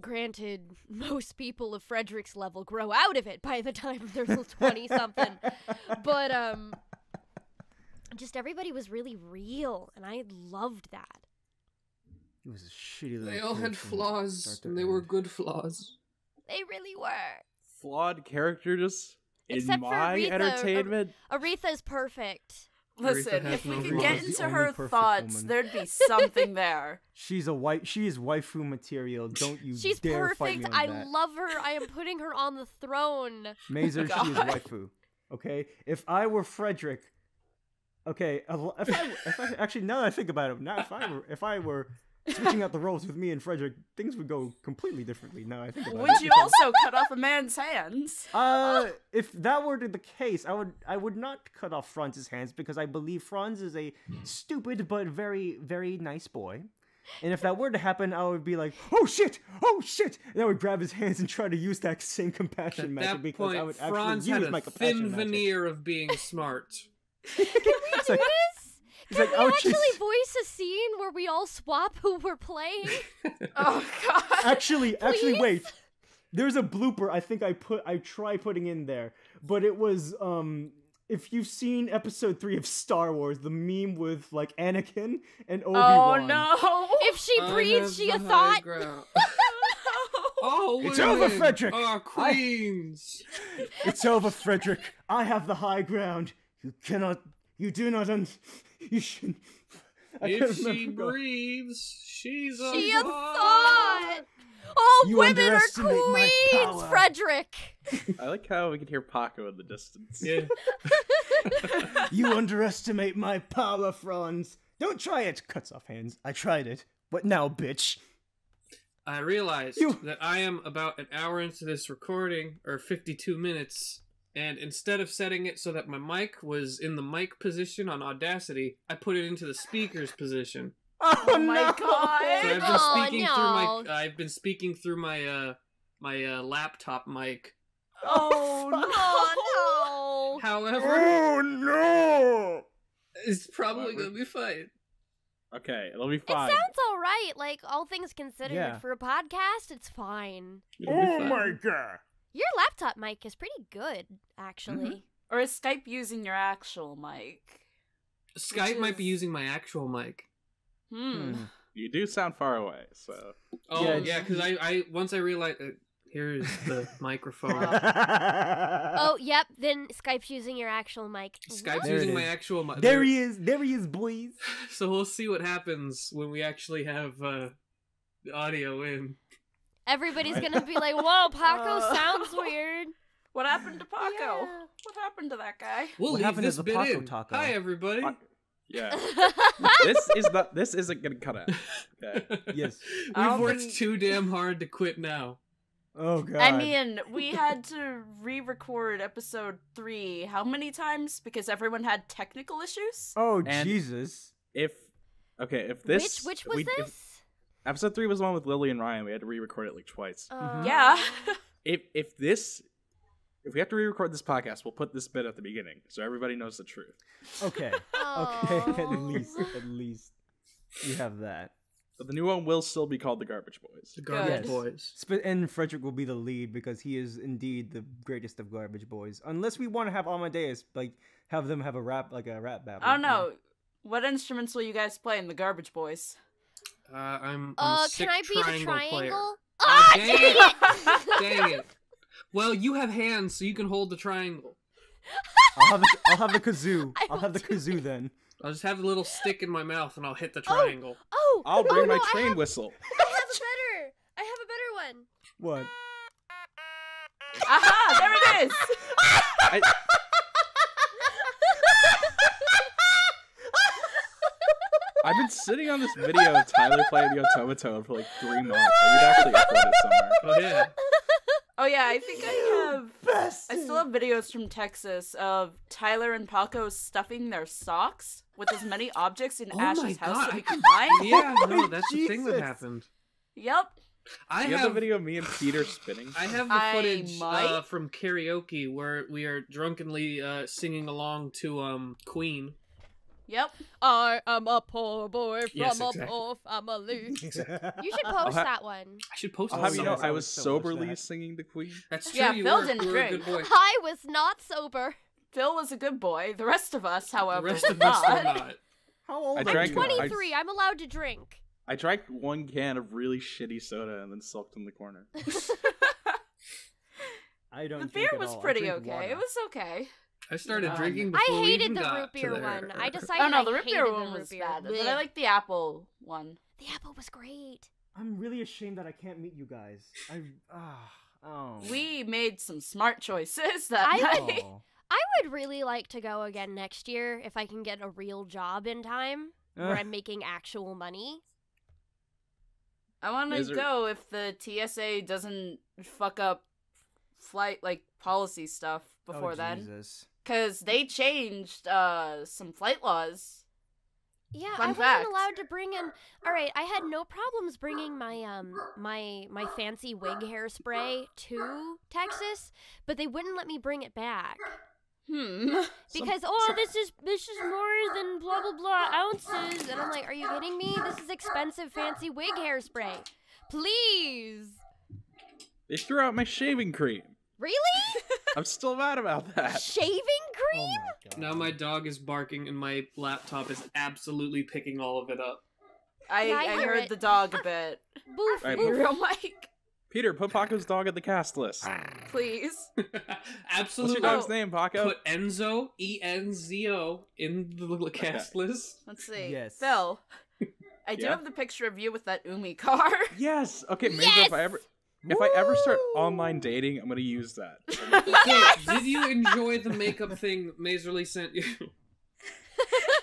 Granted, most people of Frederick's level grow out of it by the time they're 20-something. But, just everybody was really real, and I loved that. It was a shitty little They all had kid from flaws, start to and they end. were good flaws. They really were. Flawed characters in Except for my Aretha. entertainment. Aretha's perfect. Listen, has if we no could flaws. get She's the into only her perfect thoughts, woman. there'd be something there. She is waifu material. Don't you She's dare fight me perfect. on I that. love her. I am putting her on the throne. Mazer, she is God. waifu. Okay, if I were Frederick, okay, if I actually, now that I think about it, now if I were switching out the roles with me and Frederick, things would go completely differently. Now I think about Would it. you also cut off a man's hands? If that were the case, I would not cut off Franz's hands because I believe Franz is a stupid but very, very nice boy. And if that were to happen, I would be like, oh shit! And I would grab his hands and try to use that same compassion At magic that because I point, would Franz actually had use a my compassion thin magic. veneer of being smart. It's like, Can like, we oh, actually jeez. voice a scene where we all swap who we're playing? Oh, God. actually, Please? wait. There's a blooper I think I tried putting in there, but it was if you've seen episode 3 of Star Wars, the meme with like Anakin and Oh, Obi-Wan. no. If she breathes, she a thought. Oh, It's women over, Frederick! are queens. It's over, Frederick. I have the high ground. You do not you should. If she breathes, she's a She a thought. thought. Oh, You women are underestimate my queens, power. Frederick. I like how we can hear Paco in the distance. Yeah. You underestimate my power, Franz. Don't try it. Cuts off hands. I tried it. What now, bitch? I realized You- that I am about an hour into this recording, or 52 minutes, and instead of setting it so that my mic was in the mic position on Audacity, I put it into the speaker's position. Oh my no. god! So Oh, no. I've been speaking through my laptop mic. Oh no! Oh, However, Oh no! it's probably gonna be fine. Okay, it'll be It fine. sounds all right. Like, all things considered, Yeah. for a podcast, it's fine. It'll be Oh fine. my god! Your laptop mic is pretty good, actually. Or is Skype using your actual mic? Skype might be is- using my actual mic. You do sound far away, so Oh Yeah, yeah, because I once I realized here's the microphone. Oh, yep. Then Skype's using your actual mic. Skype's There it using is. my actual mic. There he is. There he is, boys. So we'll see what happens when we actually have the audio in. Everybody's gonna be like, "Whoa, Paco Uh. sounds weird." What happened to Paco? Yeah. What happened to that guy? We'll What leave happened to this the bit Paco in. taco? Hi everybody. yeah. This isn't gonna cut out. Okay. Yes. I We've don't worked think- too damn hard to quit now. Oh god. I mean, we had to re-record episode 3 how many times? Because everyone had technical issues? Oh And- Jesus. If this Which was if this? episode 3 was the one with Lily and Ryan, we had to re-record it like twice. Yeah. If we have to re-record this podcast, we'll put this bit at the beginning so everybody knows the truth. Okay. Oh. Okay. At least you have that. But the new one will still be called the Garbage Boys. The Garbage Yes. Boys. And Frederick will be the lead because he is indeed the greatest of garbage boys. Unless we want to have Amadeus, like have them have a rap battle. I don't know. What instruments will you guys play in the Garbage Boys? I'm a sick Can I be the triangle player. triangle? Ah, Ah, dang dang it! it! Dang it. Well, you have hands, so you can hold the triangle. I'll have the kazoo. I I'll have the will do kazoo then. I'll just have a little stick in my mouth and I'll hit the triangle. Oh, I'll bring oh, my no, train I have, whistle. I have a better one. What? Aha! There it is! I, I've been sitting on this video of Tyler playing the automaton for like 3 months. I would actually upload it somewhere. Oh yeah. Oh yeah, I think I have... I still have videos from Texas of Tyler and Paco stuffing their socks with as many objects in Oh my Ash's house God. that we could find. Yeah, no, that's the thing that Jesus. happened. Yep. I You have have the video of me and Peter spinning. I have the I footage might. from karaoke where we are drunkenly singing along to Queen. Yep. I am a poor boy from Yes, a exactly. poor family. You should I'll post ha- that one. I should post I'll it have you know, somewhere. I was so much soberly that. singing the Queen. That's true. Yeah, you Phil were, didn't you were a drink. good boy. I was not sober. Phil was a good boy. The rest of us, however, The rest of were us were not. not. How old I are drank you? it. 23. I'm allowed to drink. I drank 1 can of really shitty soda and then sulked in the corner. I don't The drink beer at was all. I pretty drink okay. water. It was okay. I started Um, drinking I before we hated even the got root to beer there. one. I Oh decided no, the I root hated beer the one root was beer. bad. But Blech. I like the apple one. The apple was great. I'm really ashamed that I can't meet you guys. Oh. We made some smart choices that I night. Oh. I would really like to go again next year if I can get a real job in time where Ugh. I'm making actual money. I want to Is there- go if the TSA doesn't fuck up flight policy stuff before Oh, then, Jesus. because they changed some flight laws. Yeah, Fun I fact. wasn't allowed to bring in. All right, I had no problems bringing my my fancy wig hairspray to Texas, but they wouldn't let me bring it back because this is more than blah blah blah ounces, and I'm like, are you kidding me? This is expensive fancy wig hairspray. Please, They threw out my shaving cream. really? I'm still mad about that. Shaving Oh cream? my god. Now my dog is barking and my laptop is absolutely picking all of it up. I Yeah, I hear heard it. the dog a bit. Boof, Right, boof. Real Mike. Peter, put Paco's dog at the cast list. Please. Absolutely. What's your dog's name, Paco? Put Enzo, Enzo, in the cast list. Let's see. Yes. Phil, I do Yeah? have the picture of you with that Umi car. Yes. Okay, Mazer, Yes! if I ever start online dating, I'm gonna use that. So, did you enjoy the makeup thing Mazerly sent you?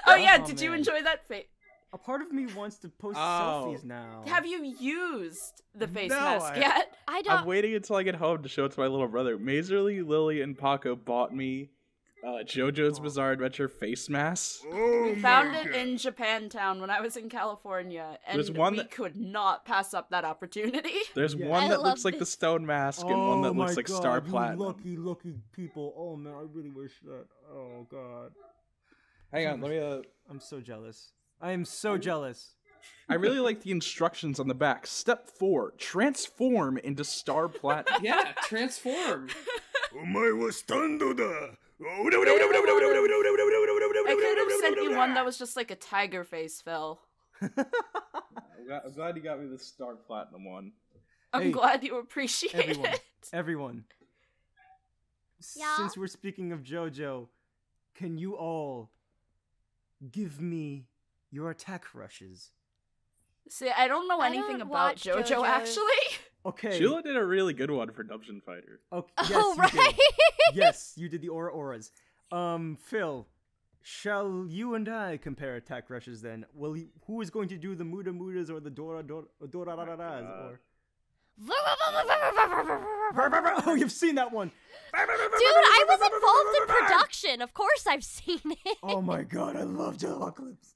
Oh yeah, Oh, did you man. enjoy that face? A part of me wants to post Oh. selfies now. Have you used the face No, mask I- yet? I don't. I'm waiting until I get home to show it to my little brother. Mazerly, Lily, and Paco bought me JoJo's Bizarre Adventure face mask. We found it in Japantown when I was in California, and There's one we that- could not pass up that opportunity. There's Yeah. one I that love looks like the this. stone mask and one that my looks like God, Star you Platinum. lucky people. Oh man, I really wish that. Oh god. Hang on, let me. I'm so jealous. I am so jealous. I really like the instructions on the back. Step 4: transform into Star Platinum. Yeah, transform. I could have sent you one that was just like a tiger face, Phil. I'm glad you got me the Star Platinum one. I'm Hey, glad you appreciate Everyone, it. everyone. Yeah? Since we're speaking of JoJo, can you all give me your attack rushes? See, I don't know I anything don't about watch JoJo, JoJo's. actually. Okay. Sheila did a really good one for Dungeon Fighter. Okay. Yes, Oh, you right. did. Yes, you did the auras. Phil, shall you and I compare attack rushes then? Who is going to do the mudas or the dorararas or? Oh, you've seen that one. Dude, I was involved in production. Of course I've seen it. Oh my god, I love JoJo clips.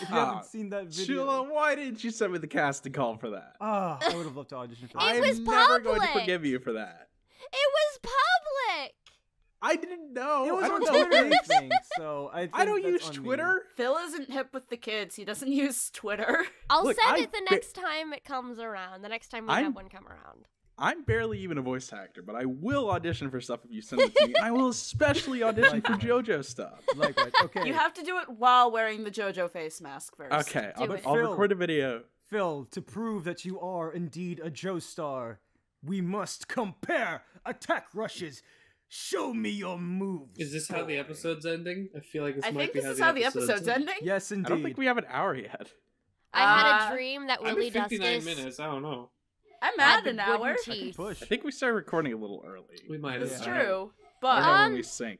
If you Ah, haven't seen that video, Sheila, why didn't you send me the casting call for that? I would have loved to audition for that. It I'm was never going to public. forgive you for that. It was public. I didn't know. It was I on don't know Twitter, I things. think, so I don't that's use on me. Twitter. Phil isn't hip with the kids. He doesn't use Twitter. I'll Look, send I it the ba- next time it comes around. The next time we I'm- have one come around. I'm barely even a voice actor, but I will audition for stuff if you send it to me. I will especially audition for JoJo stuff. Likewise. Okay. You have to do it while wearing the JoJo face mask first. Okay, Do it. I'll Phil. record a video. Phil, to prove that you are indeed a Joestar, we must compare attack rushes. Show me your moves. Is this how the episode's ending? I feel like this I might think be this is how the episode's ending. Yes, indeed. I don't think we have an hour yet. I had Uh, a dream that I'm Willie at 59 Dustis minutes. I don't know. I'm had at the an hour. wooden I can teeth. push. I think we started recording a little early. We might It's have. true. I But don't know when Um, we sync.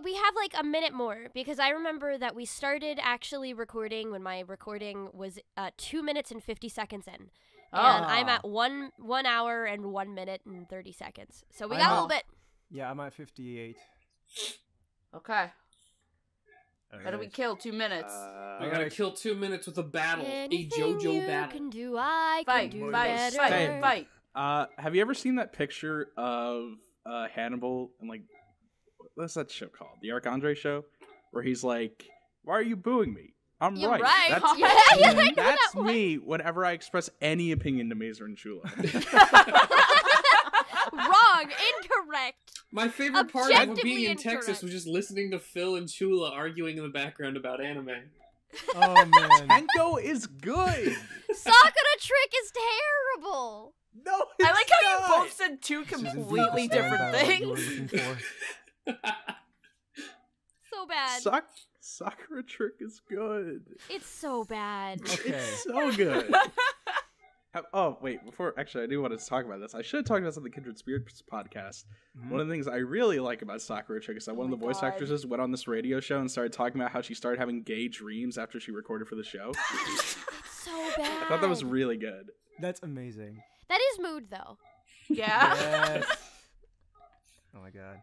We have like a minute more because I remember that we started actually recording when my recording was 2 minutes and 50 seconds in. And I'm at 1 hour and 1 minute and 30 seconds. So we got a little bit. Yeah, I'm at 58. okay. How do we kill 2 minutes? I gotta kill 2 minutes with a battle. Anything a JoJo you battle. can do, I Fight, can do fight, better. fight, Hey. fight. Have you ever seen that picture of Hannibal and like what's that show called? The Archandre show, where he's like, "Why are you booing me? I'm You're right." right. That's, Yeah, I know that's that one. me whenever I express any opinion to Mazer and Chula. Wrong, incorrect. My favorite part of Objectively being in Texas incorrect. was just listening to Phil and Chula arguing in the background about anime. Oh man. Tango is good. Sakura Trick is terrible. No, I like how you not. both said two This is indeed completely the stand different battle you were things. looking for. So bad. Sakura Trick is good. It's so bad. Okay. It's so good. Oh, wait, actually, I do want to talk about this. I should have talked about this on the Kindred Spirits podcast. Mhm. One of the things I really like about Sakura Trick is that one of my the voice God. actresses went on this radio show and started talking about how she started having gay dreams after she recorded for the show. It's so bad. I thought that was really good. That's amazing. That is mood though. Yeah. Yes. Oh my god.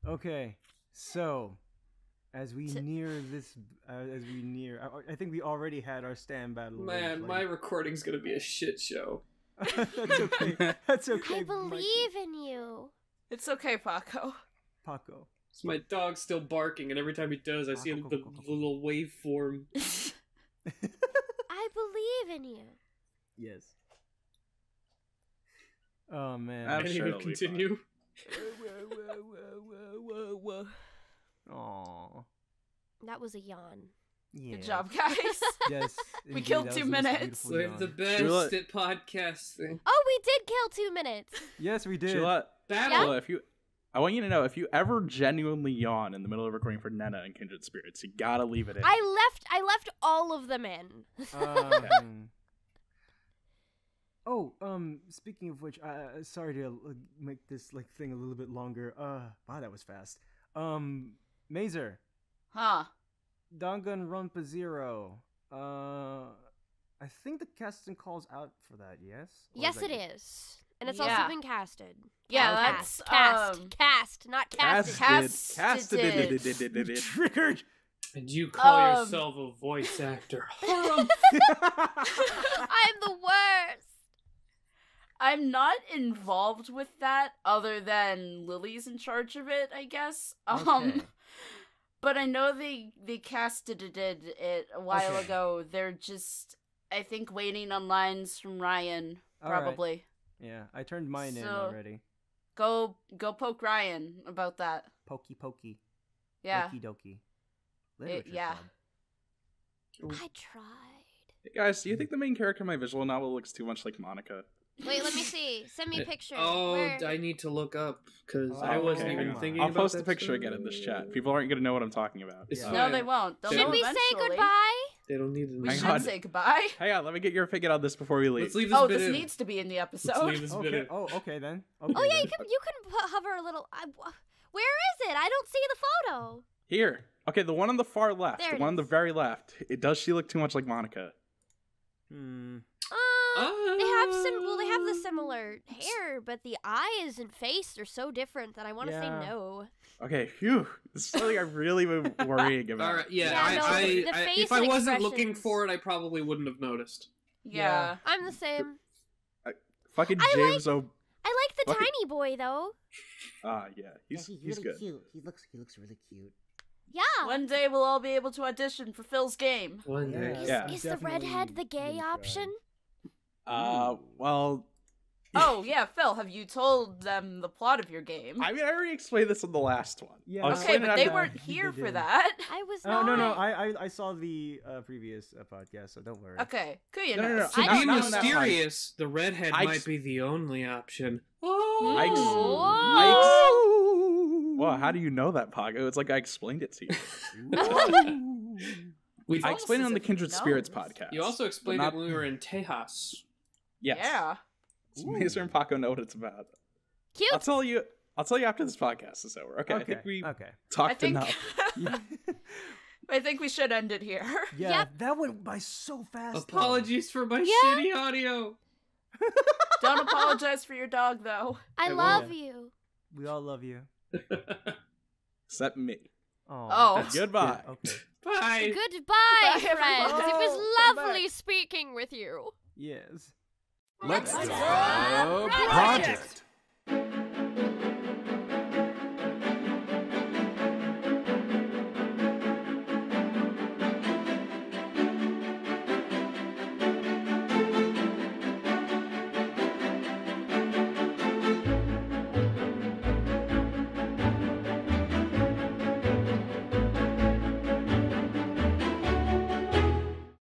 Okay, so as we near this, I think we already had our stand battle. Man, my recording's gonna be a shit show. That's okay. That's okay. I believe in you. It's okay, Paco. Paco. So my dog's still barking, and every time he does, I see the little waveform. I believe in you. Yes. Oh man. I'm And he sure would it'll be continue. Aww. That was a yawn. Yeah. Good job, guys. Yes. We indeed, killed that 2 was the most minutes. beautiful We're yawn. the best Chula- at podcasting. Oh, we did kill 2 minutes. Yes, we did. Chula, Battle. I want you to know, if you ever genuinely yawn in the middle of recording for Nena and Kindred Spirits, you gotta leave it in. I left all of them in. Speaking of which, sorry to make this thing a little bit longer. Wow, that was fast. Mazer, Huh. Dangan Rumpa Zero. I think the casting calls out for that. Yes. Or Yes, is it that- is. And it's Yeah. also been casted. Yeah, Cast, that's cast, not casted. Casted. Triggered. And you call Um, yourself a voice actor. I'm the worst. I'm not involved with that other than Lily's in charge of it, I guess. Okay. But I know they casted it a while Okay. ago. They're just, I think, waiting on lines from Ryan, All right. probably. Yeah, I turned mine in So- already. Go poke Ryan about that. Pokey. Yeah. Okie dokie. Literature yeah. club. I tried. Hey guys, do you think the main character in my visual novel looks too much like Monica? Wait, let me see. Send me a picture. Oh, Where- I need to look up because Oh, I wasn't okay. even thinking I'll about post that a picture stuff. again in this chat. People aren't gonna know what I'm talking about. It's Yeah. No, fine. they won't. They'll Should Should know we say eventually. goodbye? They don't need to We know. Hang should on. say goodbye. Hang on, let me get your opinion on this before we leave. Let's leave this Oh, bit this in. needs to be in the Let's episode. leave this bit Okay. in. Oh, okay then. Okay, Oh yeah, then. you can hover a little. Where is it? I don't see the photo. Here. Okay, the one on the far left. There The it one on the is. very left. Does she look too much like Monica? They have the similar hair, but the eyes and face are so different that I want to say Yeah. no. Okay, phew. This is something I've really been worrying about. All right, yeah. Yeah, no, the face if I and wasn't looking expressions. for it, I probably wouldn't have noticed. Yeah. I'm the same. Fucking I James O. I like the Fuck it. tiny boy though. Ah, yeah. Yeah, He's really good. cute. He looks really cute. Yeah. One day we'll all be able to audition for Phil's game. One day. Yeah. Is the redhead the gay option? Well, Oh, yeah, Phil, have you told them the plot of your game? I mean, I already explained this in the last one. Yeah. I'll Okay, explain it but after- they weren't They here for did. that. I was Oh not. no, I saw the previous podcast, so don't worry. Okay, Kuya No, no, no. knows. To I be don't know. mysterious, the redhead I might ex- be the only option. I ex- Whoa. Well, how do you know that, Pago? It's like I explained it to you. We I explained it on the as if Kindred he Spirits knows. podcast. You also explained But it when we were in Tejas. Yes. Yeah. So Mazer and Paco know what it's about. Cute. I'll tell you after this podcast is over. Okay, I think we Okay. I talked think enough. I think we should end it here. Yeah, Yep. that went by so fast. though. Apologies for my Yeah. shitty audio. Don't apologize for your dog, though. I I love will. you. We all love you. Except me. Oh. Goodbye. Okay. Bye. Goodbye, Bye, friends. everyone. It was Come lovely back. speaking with you. Yes. Let's Go go Project.